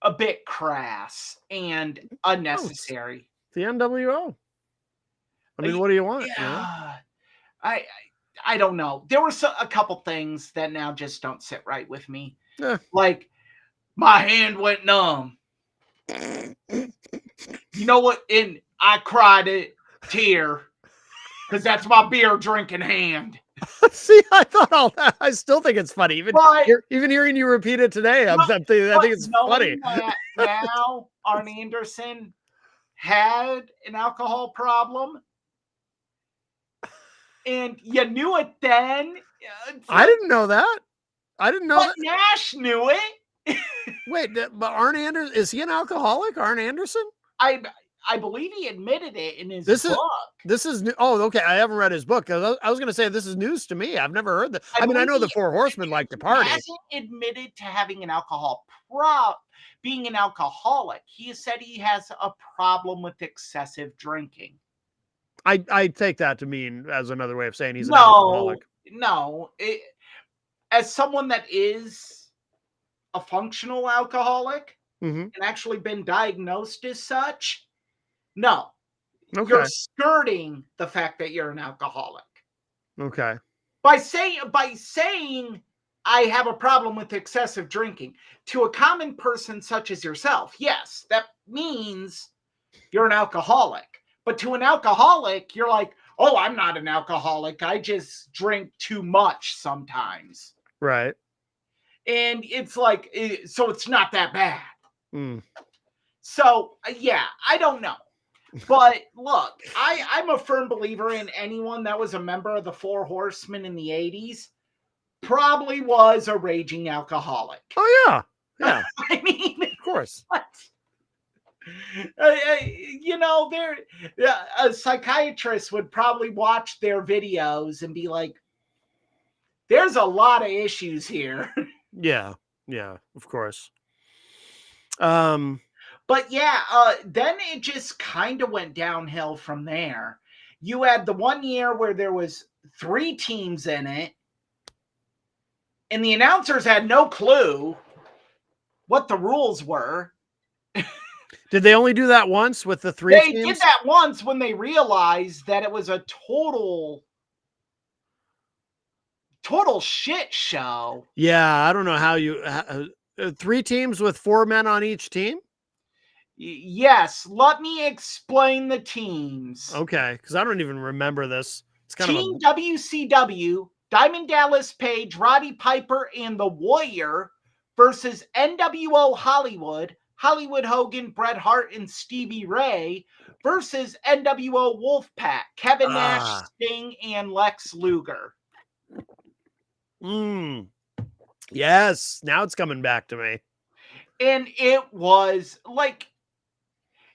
a bit crass and unnecessary. The NWO. I mean, what do you want? Yeah. You know? I don't know. There were a couple things that now just don't sit right with me. Yeah. Like, my hand went numb. You know what? And I cried a tear because that's my beer drinking hand. See, I thought all that. I still think it's funny. Even hearing you repeat it today, I think it's funny. That now Arn Anderson had an alcohol problem, and you knew it then. I didn't know that. I didn't know that. Nash knew it. Wait, but Arn Anderson, is he an alcoholic? Arn Anderson? I believe he admitted it in his book. This is new. Oh, okay. I haven't read his book. I was going to say this is news to me. I've never heard that. I mean, I know the Four Horsemen like to party. He hasn't admitted to having an being an alcoholic. He has said he has a problem with excessive drinking. I take that to mean as another way of saying he's an alcoholic. No. As someone that is a functional alcoholic and actually been diagnosed as such, no. Okay. You're skirting the fact that you're an alcoholic. Okay. By saying I have a problem with excessive drinking to a common person such as yourself, yes, that means you're an alcoholic. But to an alcoholic, you're like, oh, I'm not an alcoholic. I just drink too much sometimes. Right. And it's like, so it's not that bad. Mm. So, yeah, I don't know. But look, I'm a firm believer in anyone that was a member of the Four Horsemen in the 80s probably was a raging alcoholic. Oh, yeah. Yeah. I mean, of course. What? A psychiatrist would probably watch their videos and be like, there's a lot of issues here. Yeah. Yeah, of course. But yeah, then it just kind of went downhill from there. You had the 1 year where there was 3 teams in it, and the announcers had no clue what the rules were. Did they only do that once with the 3 teams? They did that once when they realized that it was a total shit show. Yeah, I don't know how you 3 teams with 4 men on each team? Yes, let me explain the teams. Okay, because I don't even remember this. It's kind Team WCW, Diamond Dallas Page, Roddy Piper, and The Warrior versus NWO Hollywood, Hollywood Hogan, Bret Hart, and Stevie Ray versus NWO Wolfpack, Kevin Nash, Sting, and Lex Luger. Yes, now it's coming back to me. And it was like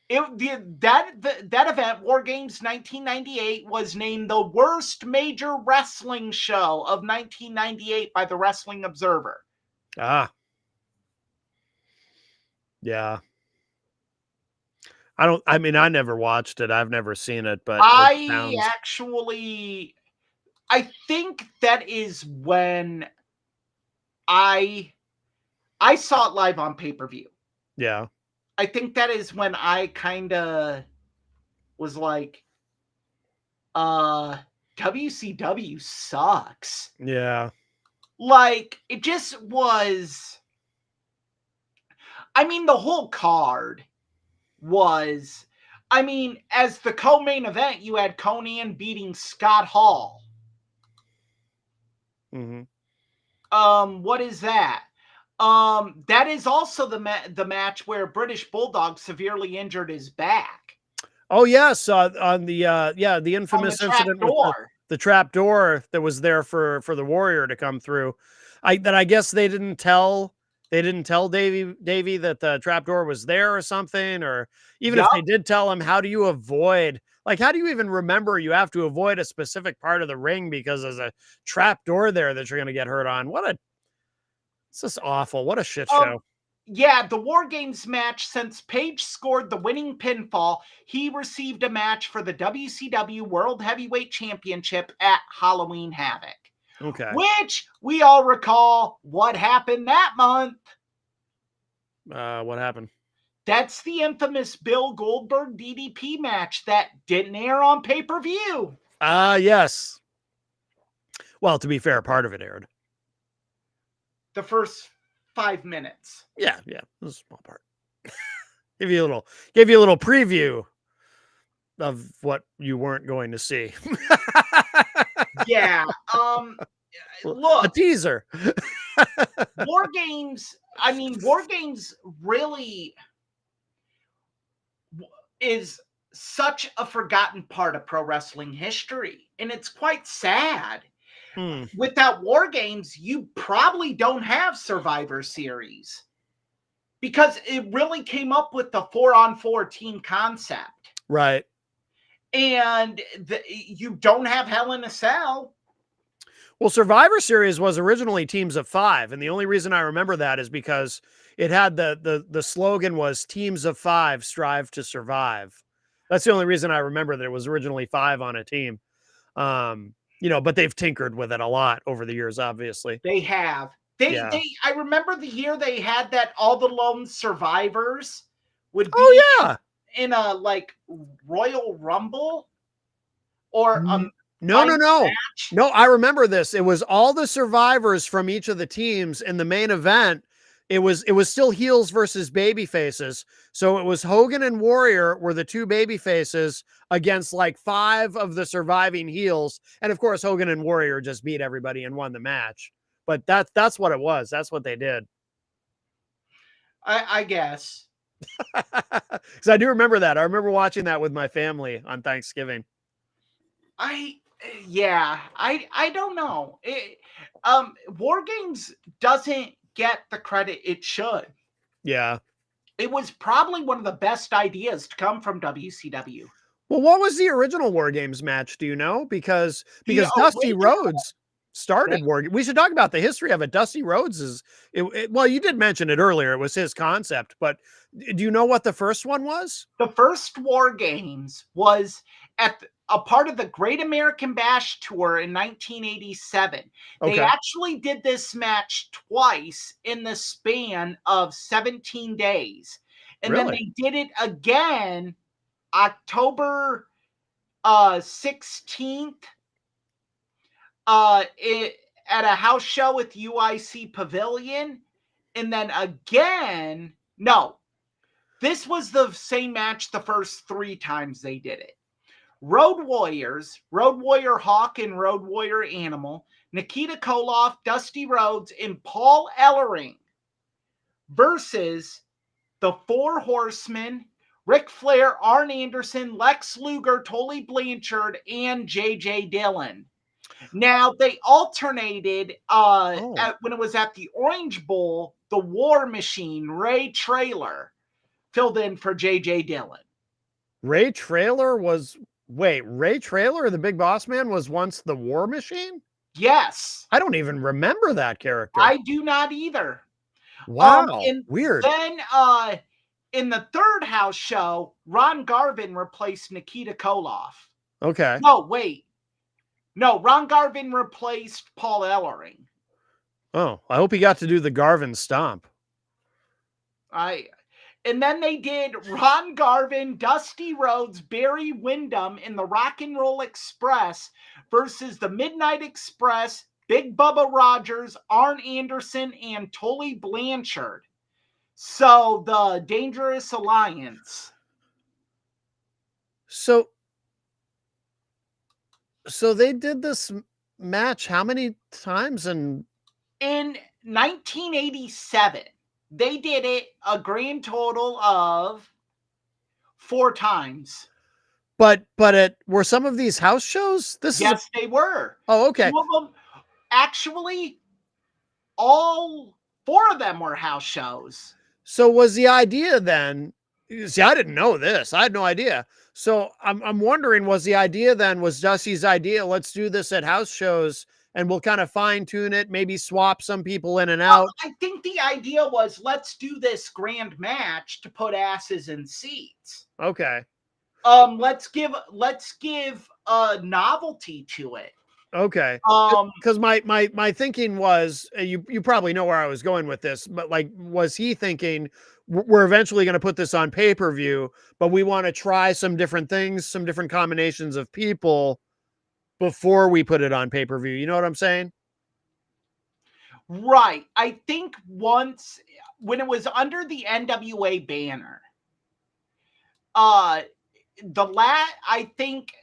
that event, War Games 1998, was named the worst major wrestling show of 1998 by the Wrestling Observer. Yeah. I never watched it. I've never seen it, but I think that is when I saw it live on pay-per-view. Yeah. I think that is when I kind of was like, WCW sucks. Yeah. Like, it just was. I mean, the whole card was, I mean, as the co-main event, you had Conan beating Scott Hall. Mm-hmm. What is that? That is also the match where British Bulldog severely injured his back. Oh yes, on the the On infamous the trap incident with door. the trap door that was there for the Warrior to come through. I guess they didn't tell Davey that the trap door was there or something, or even if Yup. they did tell him, how do you avoid, like, how do you even remember you have to avoid a specific part of the ring because there's a trap door there that you're going to get hurt on? It's just awful. What a shit show. Yeah, the War Games match, since Page scored the winning pinfall, he received a match for the WCW World Heavyweight Championship at Halloween Havoc. Okay. Which we all recall what happened that month. What happened? That's the infamous Bill Goldberg DDP match that didn't air on pay-per-view. Yes. Well, to be fair, part of it aired. The first 5 minutes. Yeah, it was a small part. Gave you a little preview of what you weren't going to see. Yeah. A Look, teaser. War Games really is such a forgotten part of pro wrestling history, and it's quite sad. Without War Games, you probably don't have Survivor Series, because it really came up with the 4-on-4 team concept. Right. And you don't have Hell in a Cell. Well, Survivor Series was originally teams of 5, and the only reason I remember that is because it had the slogan was "Teams of 5 strive to survive." That's the only reason I remember that it was originally 5 on a team. But they've tinkered with it a lot over the years, obviously. They have. I remember the year they had that all the lone survivors would be in a like Royal Rumble or No. I remember this. It was all the survivors from each of the teams in the main event. It was still heels versus baby faces. So it was Hogan and Warrior were the two baby faces against like 5 of the surviving heels. And of course, Hogan and Warrior just beat everybody and won the match. But that's what it was. That's what they did. I guess. Because I do remember that. I remember watching that with my family on Thanksgiving. I don't know. War Games doesn't get the credit it should. Yeah. It was probably one of the best ideas to come from WCW. Well, what was the original War Games match? Do you know? Because Dusty Rhodes started War Games. We should talk about the history of it. Dusty Rhodes well, you did mention it earlier. It was his concept, but do you know what the first one was? The first War Games was at a part of the Great American Bash Tour in 1987. Okay. They actually did this match twice in the span of 17 days. And then they did it again October 16th at a house show at the UIC Pavilion. And then again, no, this was the same match the first 3 times they did it. Road Warriors, Road Warrior Hawk and Road Warrior Animal, Nikita Koloff, Dusty Rhodes, and Paul Ellering versus the 4 Horsemen, Ric Flair, Arn Anderson, Lex Luger, Tully Blanchard, and J.J. Dillon. Now, they alternated when it was at the Orange Bowl, the War Machine, Ray Traylor, filled in for J.J. Dillon. Ray Traylor, the Big Boss Man, was once the War Machine? Yes. I don't even remember that character. I do not either. Wow. Weird. Then in the third house show, Ron Garvin replaced Nikita Koloff. Okay. No, wait. No, Ron Garvin replaced Paul Ellering. Oh, I hope he got to do the Garvin stomp. And then they did Ron Garvin, Dusty Rhodes, Barry Windham in the Rock and Roll Express versus the Midnight Express, Big Bubba Rogers, Arn Anderson, and Tully Blanchard. So the Dangerous Alliance. So they did this match how many times? And In 1987, they did it a grand total of 4 times. but were some of these house shows? Yes, they were. Oh, okay. 2 of them, actually, all 4 of them were house shows. So was the idea then? See, I didn't know this. I had no idea. So I'm wondering, was the idea then, was Dusty's idea, let's do this at house shows and we'll kind of fine tune it, maybe swap some people in and out? I think the idea was, let's do this grand match to put asses in seats. Okay. Let's give a novelty to it. Okay. Because my thinking was, you probably know where I was going with this, but like, was he thinking we're eventually going to put this on pay-per-view, but we want to try some different things, some different combinations of people before we put it on pay-per-view? You know what I'm saying? Right. I think once, when it was under the NWA banner, I think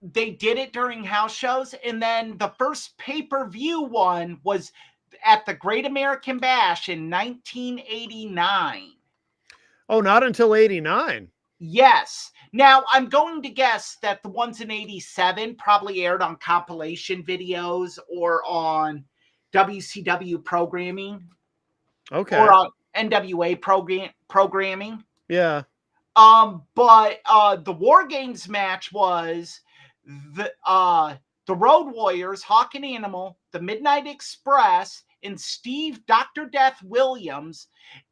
they did it during house shows, and then the first pay-per-view one was at the Great American Bash in 1989. Oh, not until 89. Yes. Now, I'm going to guess that the ones in 87 probably aired on compilation videos or on WCW programming. Okay. Or on NWA programming. Yeah. But the War Games match was the Road Warriors, Hawk and Animal, the Midnight Express, and Steve Dr. Death Williams,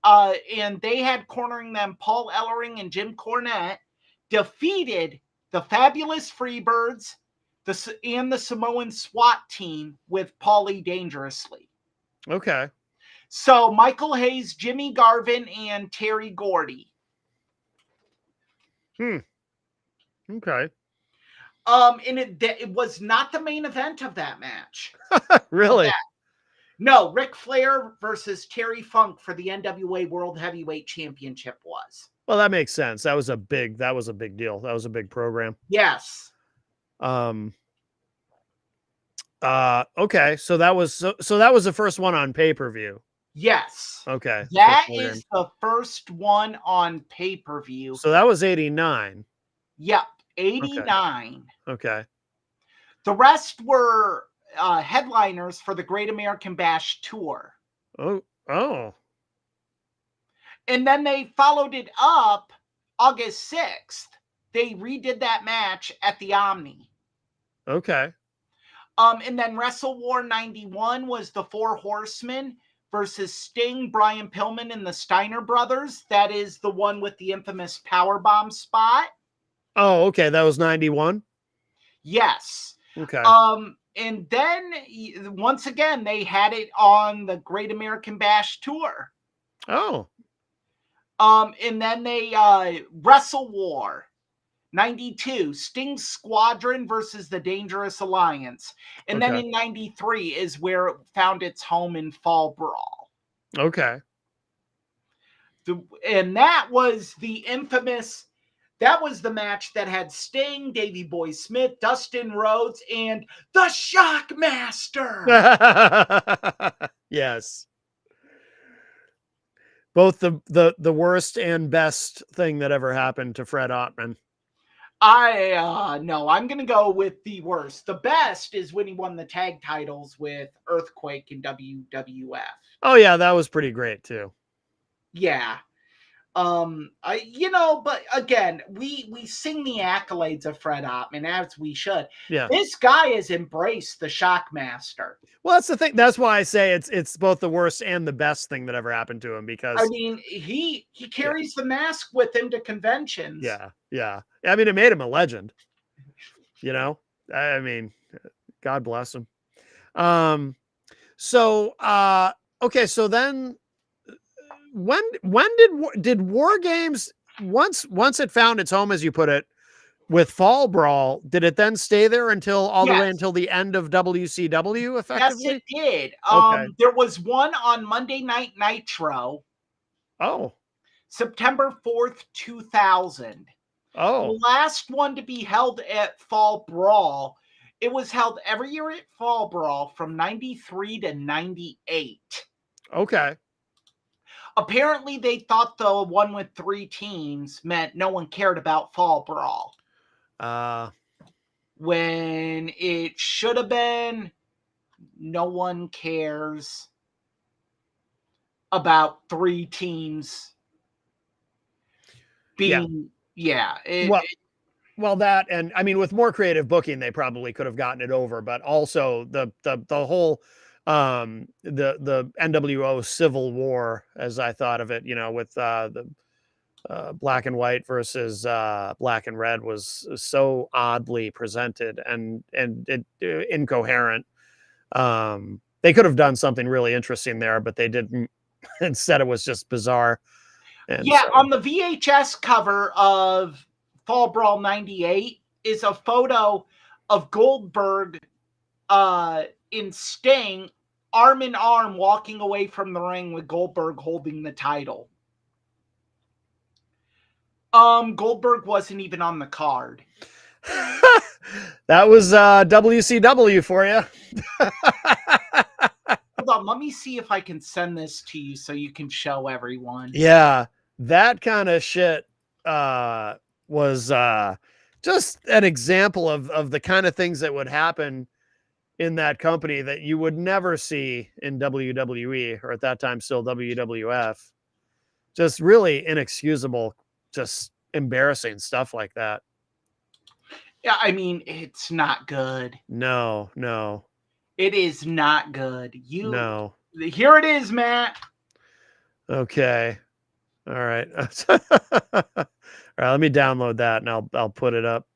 and they had cornering them Paul Ellering and Jim Cornette, defeated the Fabulous Freebirds and the Samoan SWAT team with Paulie Dangerously. Okay. So Michael Hayes, Jimmy Garvin, and Terry Gordy. Okay. And it was not the main event of that match. Really? No, Ric Flair versus Terry Funk for the NWA World Heavyweight Championship was. Well, that makes sense. That was a big deal. That was a big program. Yes. Okay. So that was the first one on pay-per-view. Yes. Okay. That is the first one on pay-per-view. So that was 89. Yep. 89. Okay. The rest were headliners for the Great American Bash tour. Oh. And then they followed it up August 6th. They redid that match at the Omni. Okay. And then Wrestle War 91 was the Four Horsemen versus Sting, Brian Pillman, and the Steiner Brothers. That is the one with the infamous powerbomb spot. Oh, okay. That was 91? Yes. Okay. And then once again, they had it on the Great American Bash tour. Oh. And then they Wrestle War 92, Sting's Squadron versus the Dangerous Alliance. And then in 93 is where it found its home in Fall Brawl. Okay. And that was the infamous, that was the match that had Sting, Davey Boy Smith, Dustin Rhodes, and the Shockmaster. Yes. Both the worst and best thing that ever happened to Fred Ottman. No, I'm going to go with the worst. The best is when he won the tag titles with Earthquake and WWF. Oh yeah, that was pretty great too. Yeah. But again, we sing the accolades of Fred Ottman, as we should. Yeah. This guy has embraced the Shockmaster. Well, that's the thing. That's why I say it's both the worst and the best thing that ever happened to him, because I mean, he carries the mask with him to conventions. Yeah. Yeah. I mean, it made him a legend. You know? I mean, God bless him. Okay, so then when did War Games, once it found its home, as you put it, with Fall Brawl, did it then stay there until all the way Yes. until the end of WCW Yes, effectively? it did. Okay. There was one on Monday Night Nitro, Oh. September 4th, 2000. Oh. The last one to be held at Fall Brawl, it was held every year at Fall Brawl from 93 to 98. Okay. Apparently, they thought the one with 3 teams meant no one cared about Fall Brawl, Uh when it should have been no one cares about 3 teams yeah. being, yeah, Well, well, that, and I mean, with more creative booking, they probably could have gotten it over, but also the whole the NWO Civil War, as I thought of it, you know, with the black and white versus black and red, was so oddly presented and incoherent. They could have done something really interesting there, but they didn't. Instead, it was just bizarre. And yeah, so, on the VHS cover of Fall Brawl 98 is a photo of Goldberg in Sting arm in arm walking away from the ring with Goldberg holding the title. Goldberg wasn't even on the card. that was WCW for you. Hold on, let me see if I can send this to you so you can show everyone. Yeah, that kind of shit was just an example of the kind of things that would happen in that company that you would never see in WWE, or at that time still WWF. Just really inexcusable, just embarrassing stuff like that. Yeah, I mean, it's not good. No, no, It is not good. no. Here it is, Matt. Okay. All right. All right, let me download that and I'll put it up.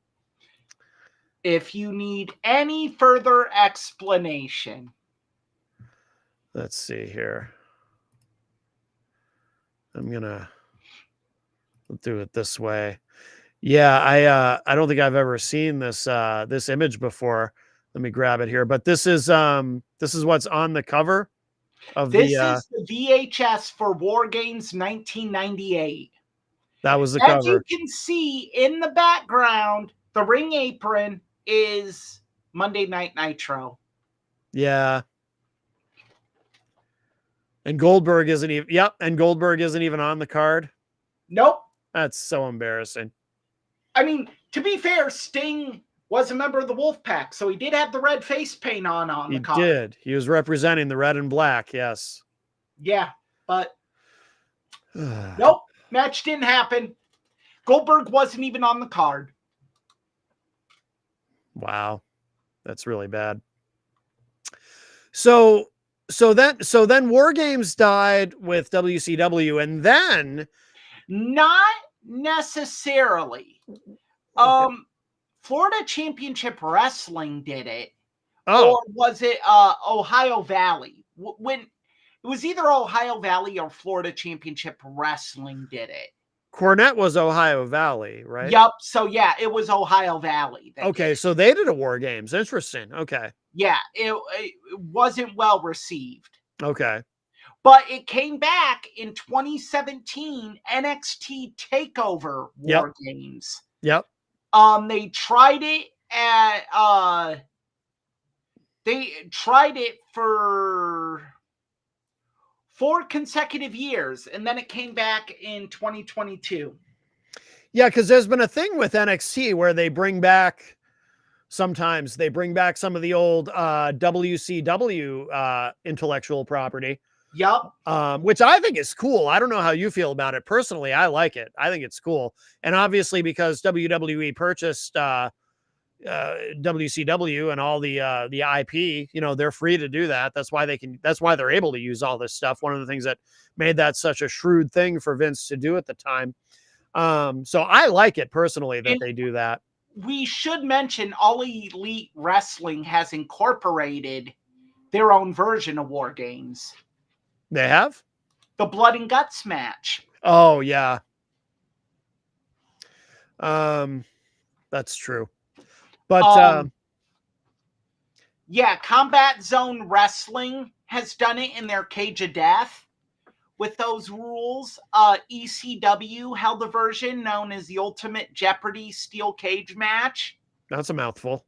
If you need any further explanation. Let's see here. I'm gonna do it this way. Yeah, I don't think I've ever seen this this image before. Let me grab it here. But this is what's on the cover of This the is the VHS for War Games 1998. that was the As you cover. can see in the background, the ring apron is Monday Night Nitro. Yeah. And Goldberg isn't even and Goldberg isn't even on the card. Nope. That's so embarrassing. I mean, to be fair, Sting was a member of the Wolfpack, so he did have the red face paint on He the card. did. He was representing the red and black, yes. Yeah, but nope, match didn't happen. Goldberg wasn't even on the card. Wow. That's really bad. So then War Games died with WCW, and then Not necessarily. okay. Florida Championship Wrestling did it. Oh, Or was it Ohio Valley? When it was either Ohio Valley or Florida Championship Wrestling did it. Cornette was Ohio Valley, right? Yep. So yeah, it was Ohio Valley. Okay, so they did a War Games. Interesting. Okay. Yeah, it wasn't well received. Okay. But it came back in 2017 NXT Takeover War Games. Yep. They tried it for 4 consecutive years, and then it came back in 2022. Yeah, because there's been a thing with NXT where they bring back sometimes they bring back some of the old WCW intellectual property. Yep. Which I think is cool. I don't know how you feel about it. Personally, I like it. I think it's cool. And obviously because WWE purchased WCW and all the IP, you know, they're free to do that. That's why they're able to use all this stuff. One of the things that made that such a shrewd thing for Vince to do at the time. So I like it personally that they do that. We should mention All Elite Wrestling has incorporated their own version of War Games. They have? The Blood and Guts match. Oh, yeah. That's true. But yeah, Combat Zone Wrestling has done it in their Cage of Death with those rules. ECW held a version known as the Ultimate Jeopardy Steel Cage Match. that's a mouthful.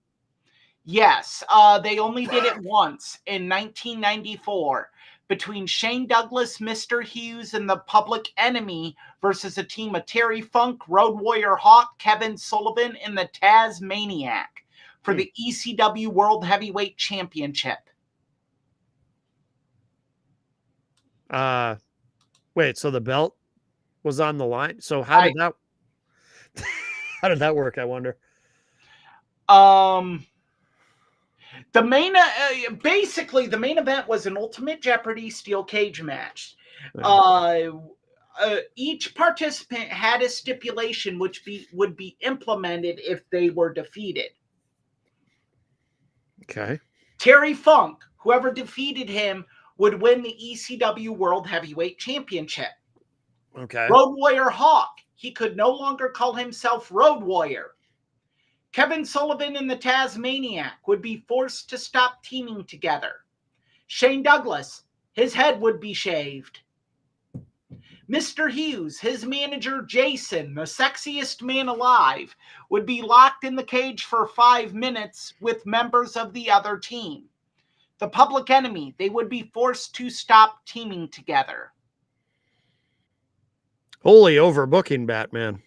Yes, they only did it once in 1994 between Shane Douglas, Mr. Hughes, and the Public Enemy versus a team of Terry Funk, Road Warrior Hawk, Kevin Sullivan, and the Tasmaniac for the ECW World Heavyweight Championship. Wait, so the belt was on the line? So how did that work, I wonder? The main, basically, the main event was an Ultimate Jeopardy steel cage match. Each participant had a stipulation which would be implemented if they were defeated. Okay. Terry Funk, whoever defeated him, would win the ECW World Heavyweight Championship. Okay. Road Warrior Hawk, he could no longer call himself Road Warrior. Kevin Sullivan and the Tasmaniac would be forced to stop teaming together. Shane Douglas, his head would be shaved. Mr. Hughes, his manager Jason, the sexiest man alive, would be locked in the cage for 5 minutes with members of the other team. The Public Enemy, they would be forced to stop teaming together. Holy overbooking, Batman.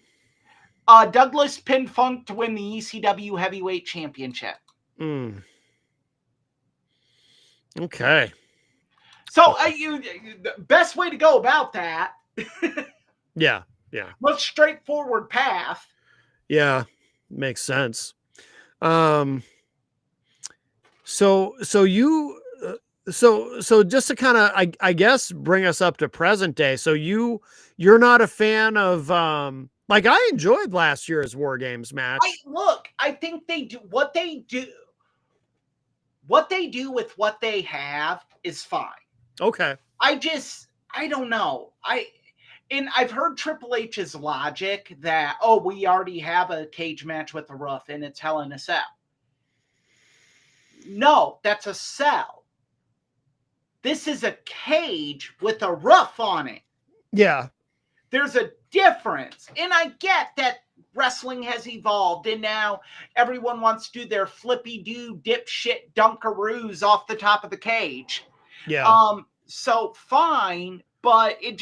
Douglas pinned Funk to win the ECW Heavyweight Championship. Okay. So the best way to go about that. Yeah. Most straightforward path. Yeah, makes sense. So just to kind of, I guess, bring us up to present day. So you're not a fan of like, I enjoyed last year's War Games match. I think they do what they do with what they have is fine. Okay. I don't know. I've heard Triple H's logic that, we already have a cage match with a roof and it's Hell in a Cell. No, that's a cell. This is a cage with a roof on it. Yeah. There's a difference. And I get that wrestling has evolved and now everyone wants to do their flippy-doo dipshit dunkaroos off the top of the cage. Yeah. So fine, but it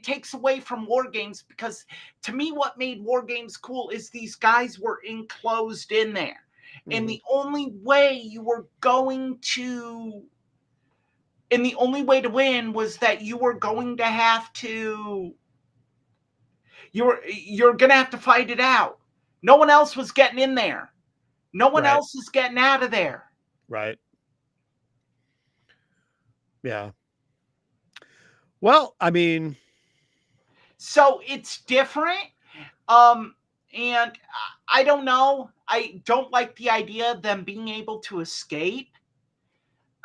takes away from War Games, because to me what made War Games cool is these guys were enclosed in there. Mm-hmm. And the only way to win was that you were going to have to you're going to have to fight it out. No one else was getting in there. No one else is getting out of there. Right. Yeah. Well, I mean, so it's different. And I don't know. I don't like the idea of them being able to escape.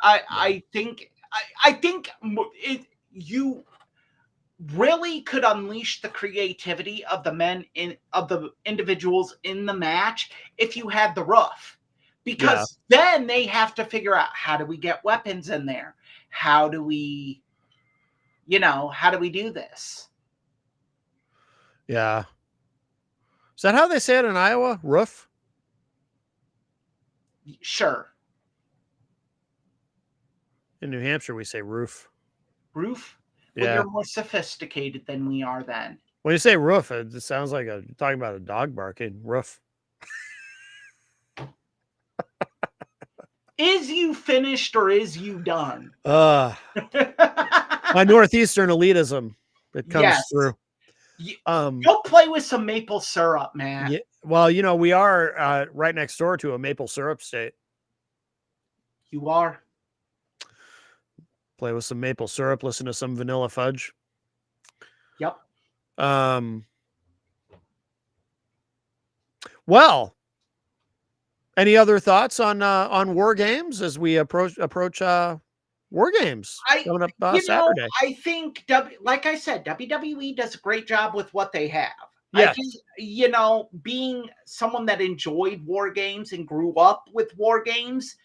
I think you really could unleash the creativity of the individuals in the match if you had the roof, because then they have to figure out, how do we get weapons in there? How do we do this? Yeah. Is that how they say it in Iowa? Roof? Sure. In New Hampshire, we say roof. Roof? Yeah. Well, you're more sophisticated than we are then. When you say roof, it sounds like you're talking about a dog barking. Roof. Is you finished or is you done? My Northeastern elitism. It comes through. Go play with some maple syrup, man. Yeah, well, we are right next door to a maple syrup state. You are. Play with some maple syrup, listen to some vanilla fudge. Yep. Well, any other thoughts on War Games as we approach War Games coming up Saturday? I think, like I said, WWE does a great job with what they have. I Yes. just, being someone that enjoyed war games and grew up with war games,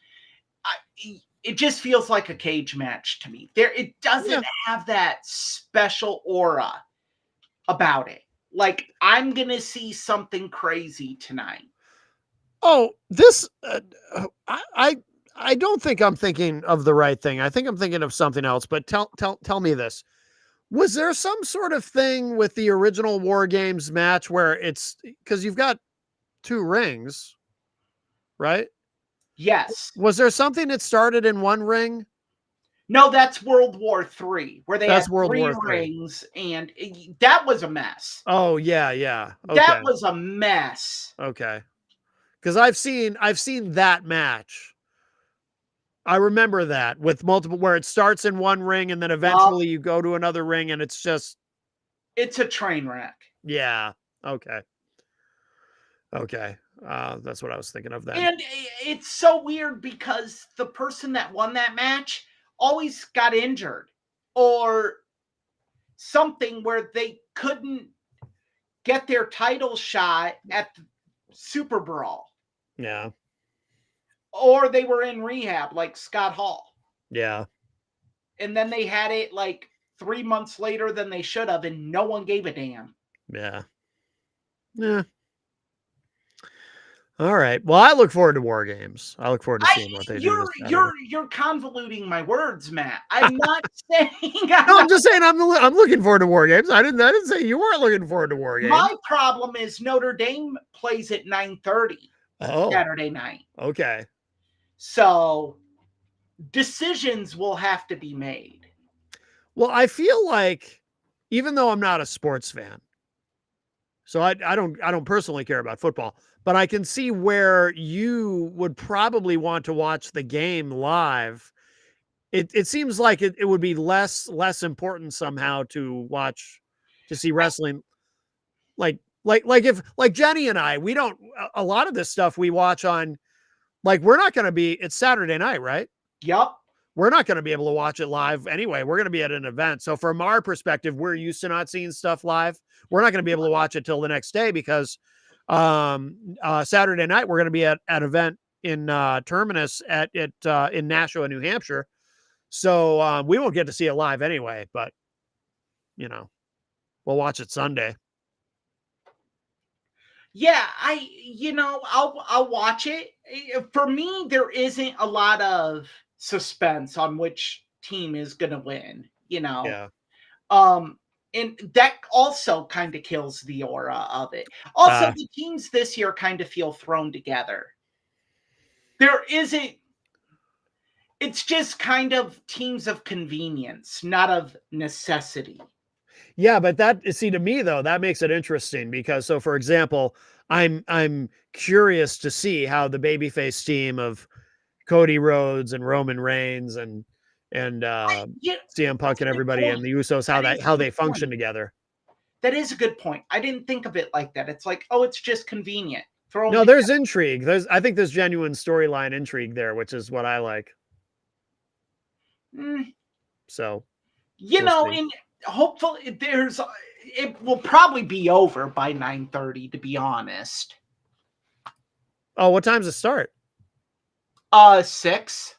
it just feels like a cage match to me. It Yeah. doesn't have that special aura about it. Like, I'm gonna see something crazy tonight. Oh, this I don't think I'm thinking of the right thing. I think I'm thinking of something else. But tell me this: was there some sort of thing with the original War Games match where it's because you've got two rings, right? Yes. Was there something that started in one ring? No, that's World War III, where they That's had World three War Three. rings, and that was a mess. Oh yeah, yeah. That Okay, was a mess. okay. Because I've seen that match. I remember that with multiple where it starts in one ring and then Yup. eventually you go to another ring and it's just It's a train wreck. yeah. Okay. Okay. That's what I was thinking of then. And it's so weird because the person that won that match always got injured or something where they couldn't get their title shot at the Super Brawl, Yeah. or they were in rehab like Scott Hall. Yeah. And then they had it like 3 months later than they should have, and no one gave a damn. Yeah. Yeah. All right. Well, I look forward to War Games. I look forward to I seeing what they do you're this Saturday. you're convoluting my words, Matt. I'm not saying No, I'm just saying I'm looking forward to War Games. I didn't say you weren't looking forward to War Games. My problem is Notre Dame plays at 9:30 Oh, Saturday night. okay. So decisions will have to be made. Well, I feel like even though I'm not a sports fan, so I don't personally care about football, but I can see where you would probably want to watch the game live. It seems like it would be less important somehow to see I, wrestling like if like Jenny and I, we don't a lot of this stuff we watch on like we're not going to be it's Saturday night, right? yep. We're not going to be able to watch it live anyway. We're going to be at an event. So from our perspective, we're used to not seeing stuff live. We're not going to be able to watch it till the next day because Saturday night we're going to be at an event in Terminus in Nashua, New Hampshire. So we won't get to see it live anyway, but you know, we'll watch it Sunday. Yeah, I'll watch it. For me, there isn't a lot of suspense on which team is going to win. Yeah. Um and that also kind of kills the aura of it. Also, Uh, the teams this year kind of feel thrown together. There isn't It's just kind of teams of convenience, not of necessity. Yeah, but that see to me though, that makes it interesting because so for example, I'm curious to see how the babyface team of Cody Rhodes and Roman Reigns and Yeah, CM Punk that's a and good everybody and point. the Usos That is how a good they function point. together. That is a good point. I didn't think of it like that. It's like, oh, it's just convenient. Throw them No, together. there's intrigue. I think there's genuine storyline intrigue there, which is what I like. Mm, So we'll see. and hopefully it will probably be over by 9:30, to be honest. Oh, what time's it start? 6.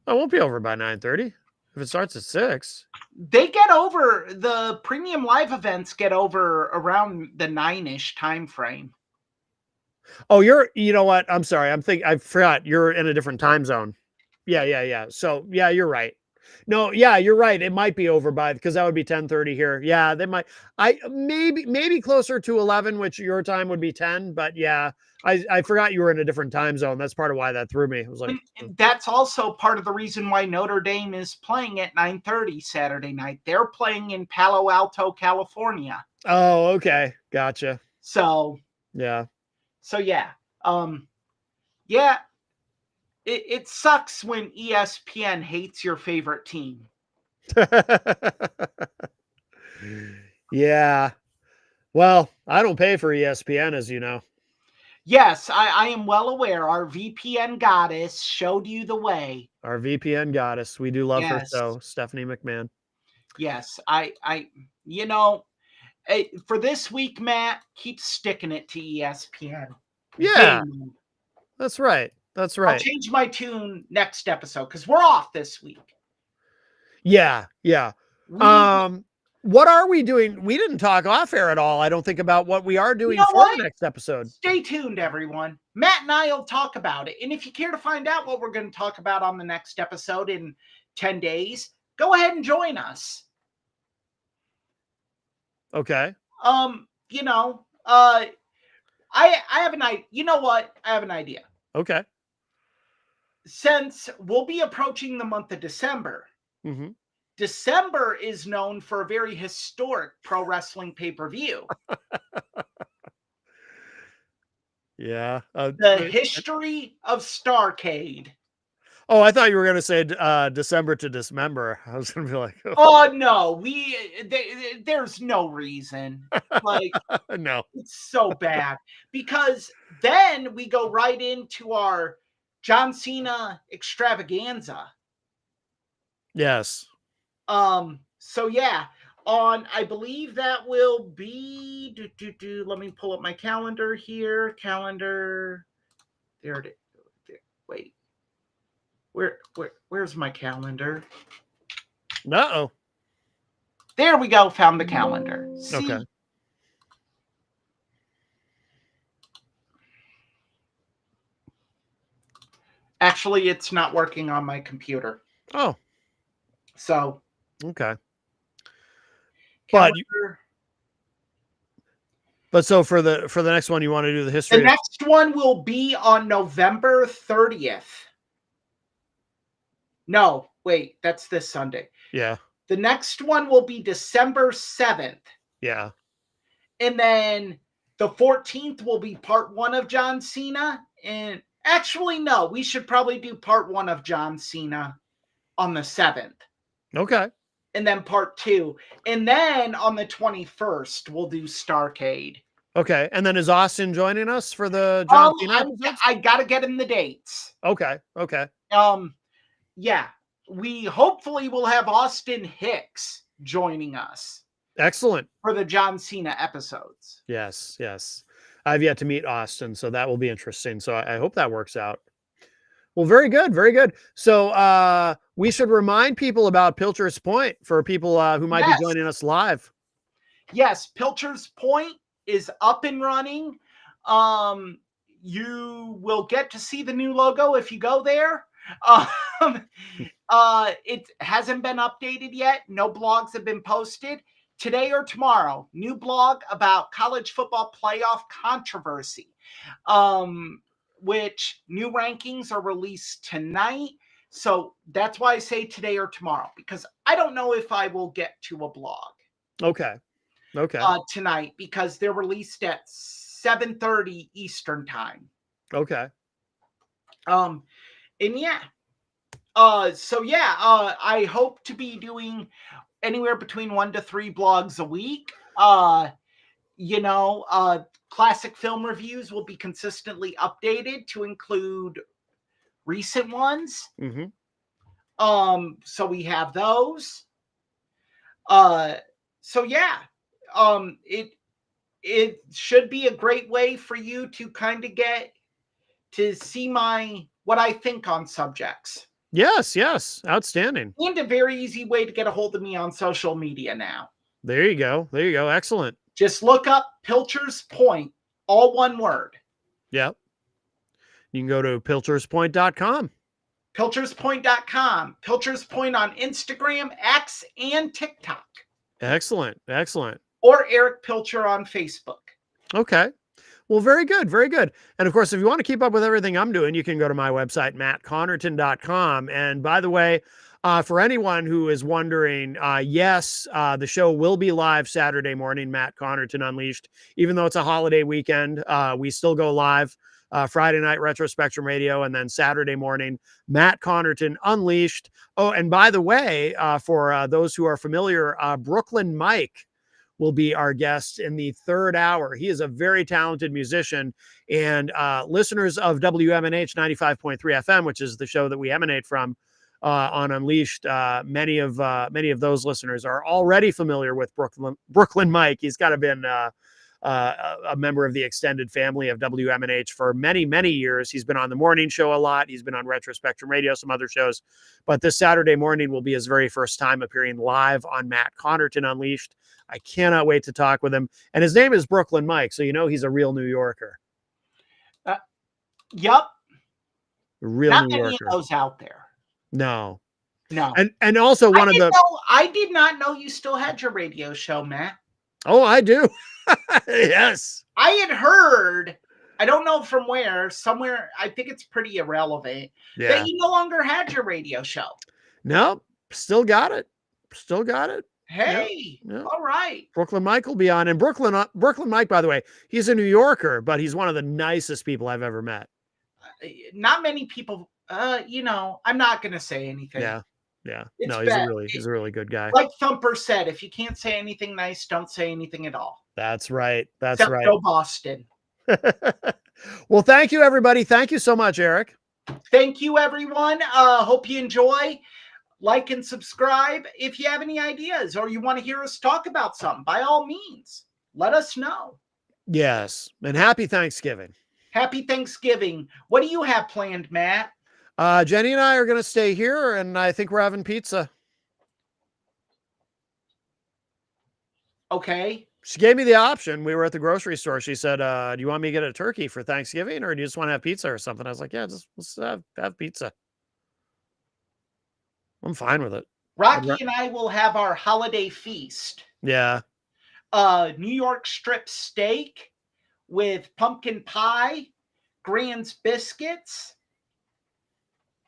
Oh, it won't be over by 9:30. If it starts at 6. They get over the premium live events get over around the 9-ish time frame. Oh, you know what? I'm sorry. I forgot you're in a different time zone. Yeah, yeah, yeah. So, yeah, you're right. No, yeah, you're right. It might be over by because that would be 10:30 here. Yeah, they might. I maybe closer to 11, which your time would be 10. But yeah, I forgot you were in a different time zone. That's part of why that threw me. It was like, And that's also part of the reason why Notre Dame is playing at 9:30 Saturday night. They're playing in Palo Alto, California. oh, okay, gotcha. So Yeah, yeah. Yeah, it sucks when ESPN hates your favorite team. yeah. Well, I don't pay for ESPN, as you know. Yes, I am well aware. Our VPN goddess showed you the way. Our VPN goddess. We do love her Yes. so, Stephanie McMahon. Yes. I you know, Hey, for this week, Matt, keep sticking it to ESPN. Yeah, Game. that's right. That's I'll right. change my tune next episode because we're off this week. Yeah, yeah. We, What are we doing? We didn't talk off air at all, I don't think, about what we are you doing know for what? the next episode. Stay tuned, everyone. Matt and I will talk about it. And if you care to find out what we're going to talk about on the next episode in 10 days, go ahead and join us. Okay. You know, I have an idea. You know what? I have an idea. Okay. Since we'll be approaching the month of December, Mm-hmm. December is known for a very historic pro wrestling pay-per-view. Yeah. The history of Starrcade. Oh, I thought you were going to say December to dismember. I was going to be like, Oh no, there's no reason. Like, no. it's so bad because then we go right into our John Cena extravaganza. Yes. So yeah, I believe that will be let me pull up my calendar here. Calendar. There it is. Wait. Where's my calendar? Uh-oh. There we go. Found the calendar. See? Okay. Actually, it's not working on my computer. Oh. So. Okay. Calendar. But so for the next one, you want to do the history. The next one will be on November 30th. No, wait, that's this Sunday. Yeah. The next one will be December 7th. Yeah. And then the 14th will be part 1 of John Cena. And actually, no, we should probably do part 1 of John Cena on the 7th. Okay. And then part 2. And then on the 21st, we'll do Starrcade. Okay. And then is Austin joining us for the John Cena episodes? I got to get him the dates. Okay. Okay. Yeah. We hopefully will have Austin Hicks joining us. Excellent. For the John Cena episodes. Yes. Yes. I've yet to meet Austin, so that will be interesting. So I hope that works out. Well, very good. Very good. So we should remind people about Pilcher's Point for people who might be joining us live. Yes. Pilcher's Point is up and running. You will get to see the new logo if you go there. It hasn't been updated yet. No blogs have been posted. Today or tomorrow, new blog about college football playoff controversy, which new rankings are released tonight. So that's why I say today or tomorrow, because I don't know if I will get to a blog. Okay. Okay. Tonight, because they're released at 7:30 Eastern time. Okay. And yeah. So yeah, I hope to be doing anywhere between 1 to 3 blogs a week. Classic film reviews will be consistently updated to include recent ones. Mm-hmm. So we have those. So yeah, it should be a great way for you to kind of get to see what I think on subjects. Yes, yes. Outstanding. And a very easy way to get a hold of me on social media now. There you go. There you go. Excellent. Just look up Pilcher's Point, all one word. Yep. You can go to pilcherspoint.com. Pilcherspoint.com. Pilcher's Point on Instagram, X, and TikTok. Excellent. Excellent. Or Eric Pilcher on Facebook. Okay. Well, very good. Very good. And of course, if you want to keep up with everything I'm doing, you can go to my website, mattconnerton.com. And by the way, for anyone who is wondering, yes, the show will be live Saturday morning, Matt Connerton Unleashed. Even though it's a holiday weekend, we still go live Friday night, Retro Spectrum Radio, and then Saturday morning, Matt Connerton Unleashed. Oh, and by the way, for those who are familiar, Brooklyn Mike will be our guest in the 3rd hour. He is a very talented musician, and listeners of WMNH 95.3 FM, which is the show that we emanate from, on Unleashed. Many of those listeners are already familiar with Brooklyn Mike. He's got to been a member of the extended family of WMNH for many, many years. He's been on the morning show a lot. He's been on Retro Spectrum Radio, some other shows. But this Saturday morning will be his very first time appearing live on Matt Connerton Unleashed. I cannot wait to talk with him. And his name is Brooklyn Mike, so you know he's a real New Yorker. Yup. Real Not New many Yorker. of those out there. No. No. And also I did not know you still had your radio show, Matt. Oh, I do. Yes. I had heard, I don't know from where, somewhere, I think it's pretty irrelevant, that you no longer had your radio show. No, still got it. Still got it. Hey, all right. Brooklyn Mike will be on. And Brooklyn Mike, by the way, he's a New Yorker, but he's one of the nicest people I've ever met. Not many people, I'm not going to say anything. Yeah. Yeah. It's he's a really good guy. Like Thumper said, if you can't say anything nice, don't say anything at all. That's right. Except right. Go Boston. Well, thank you, everybody. Thank you so much, Eric. Thank you, everyone. Hope you enjoy. Like and subscribe. If you have any ideas or you want to hear us talk about something, by all means, let us know. Yes. And happy Thanksgiving. Happy Thanksgiving. What do you have planned, Matt? Jenny and I are going to stay here, and I think we're having pizza. Okay. She gave me the option. We were at the grocery store. She said, do you want me to get a turkey for Thanksgiving, or do you just want to have pizza or something? I was like, yeah, let's have pizza. I'm fine with it. Rocky and I will have our holiday feast. Yeah. New York strip steak with pumpkin pie, Grand's biscuits.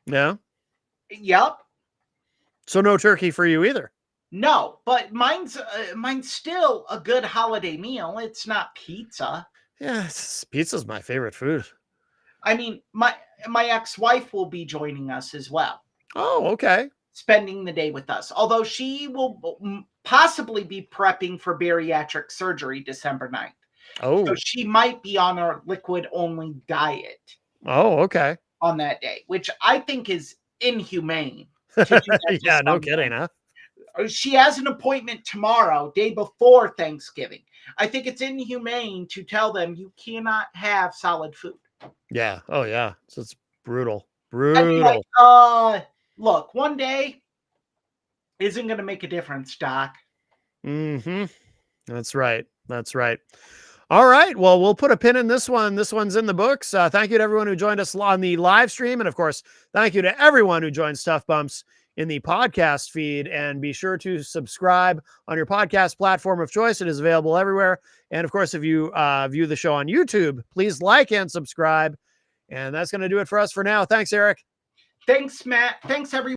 Yeah. Yep. So no turkey for you either. No, but mine's still a good holiday meal. It's not pizza. Yeah, pizza's my favorite food. I mean, my ex-wife will be joining us as well. Oh, okay. Spending the day with us. Although she will possibly be prepping for bariatric surgery December 9th. Oh. So she might be on our liquid-only diet. Oh, okay. On that day, which I think is inhumane. To do that yeah, no kidding, huh? She has an appointment tomorrow, day before Thanksgiving. I think it's inhumane to tell them you cannot have solid food. Yeah. Oh, yeah. So it's brutal. Brutal. Like, look, one day isn't going to make a difference, Doc. Mm-hmm. That's right. That's right. All right. Well, we'll put a pin in this one. This one's in the books. Thank you to everyone who joined us on the live stream. And of course, thank you to everyone who joined Stuff Bumps in the podcast feed. And be sure to subscribe on your podcast platform of choice. It is available everywhere. And of course, if you view the show on YouTube, please like and subscribe. And that's going to do it for us for now. Thanks, Eric. Thanks, Matt. Thanks, everyone.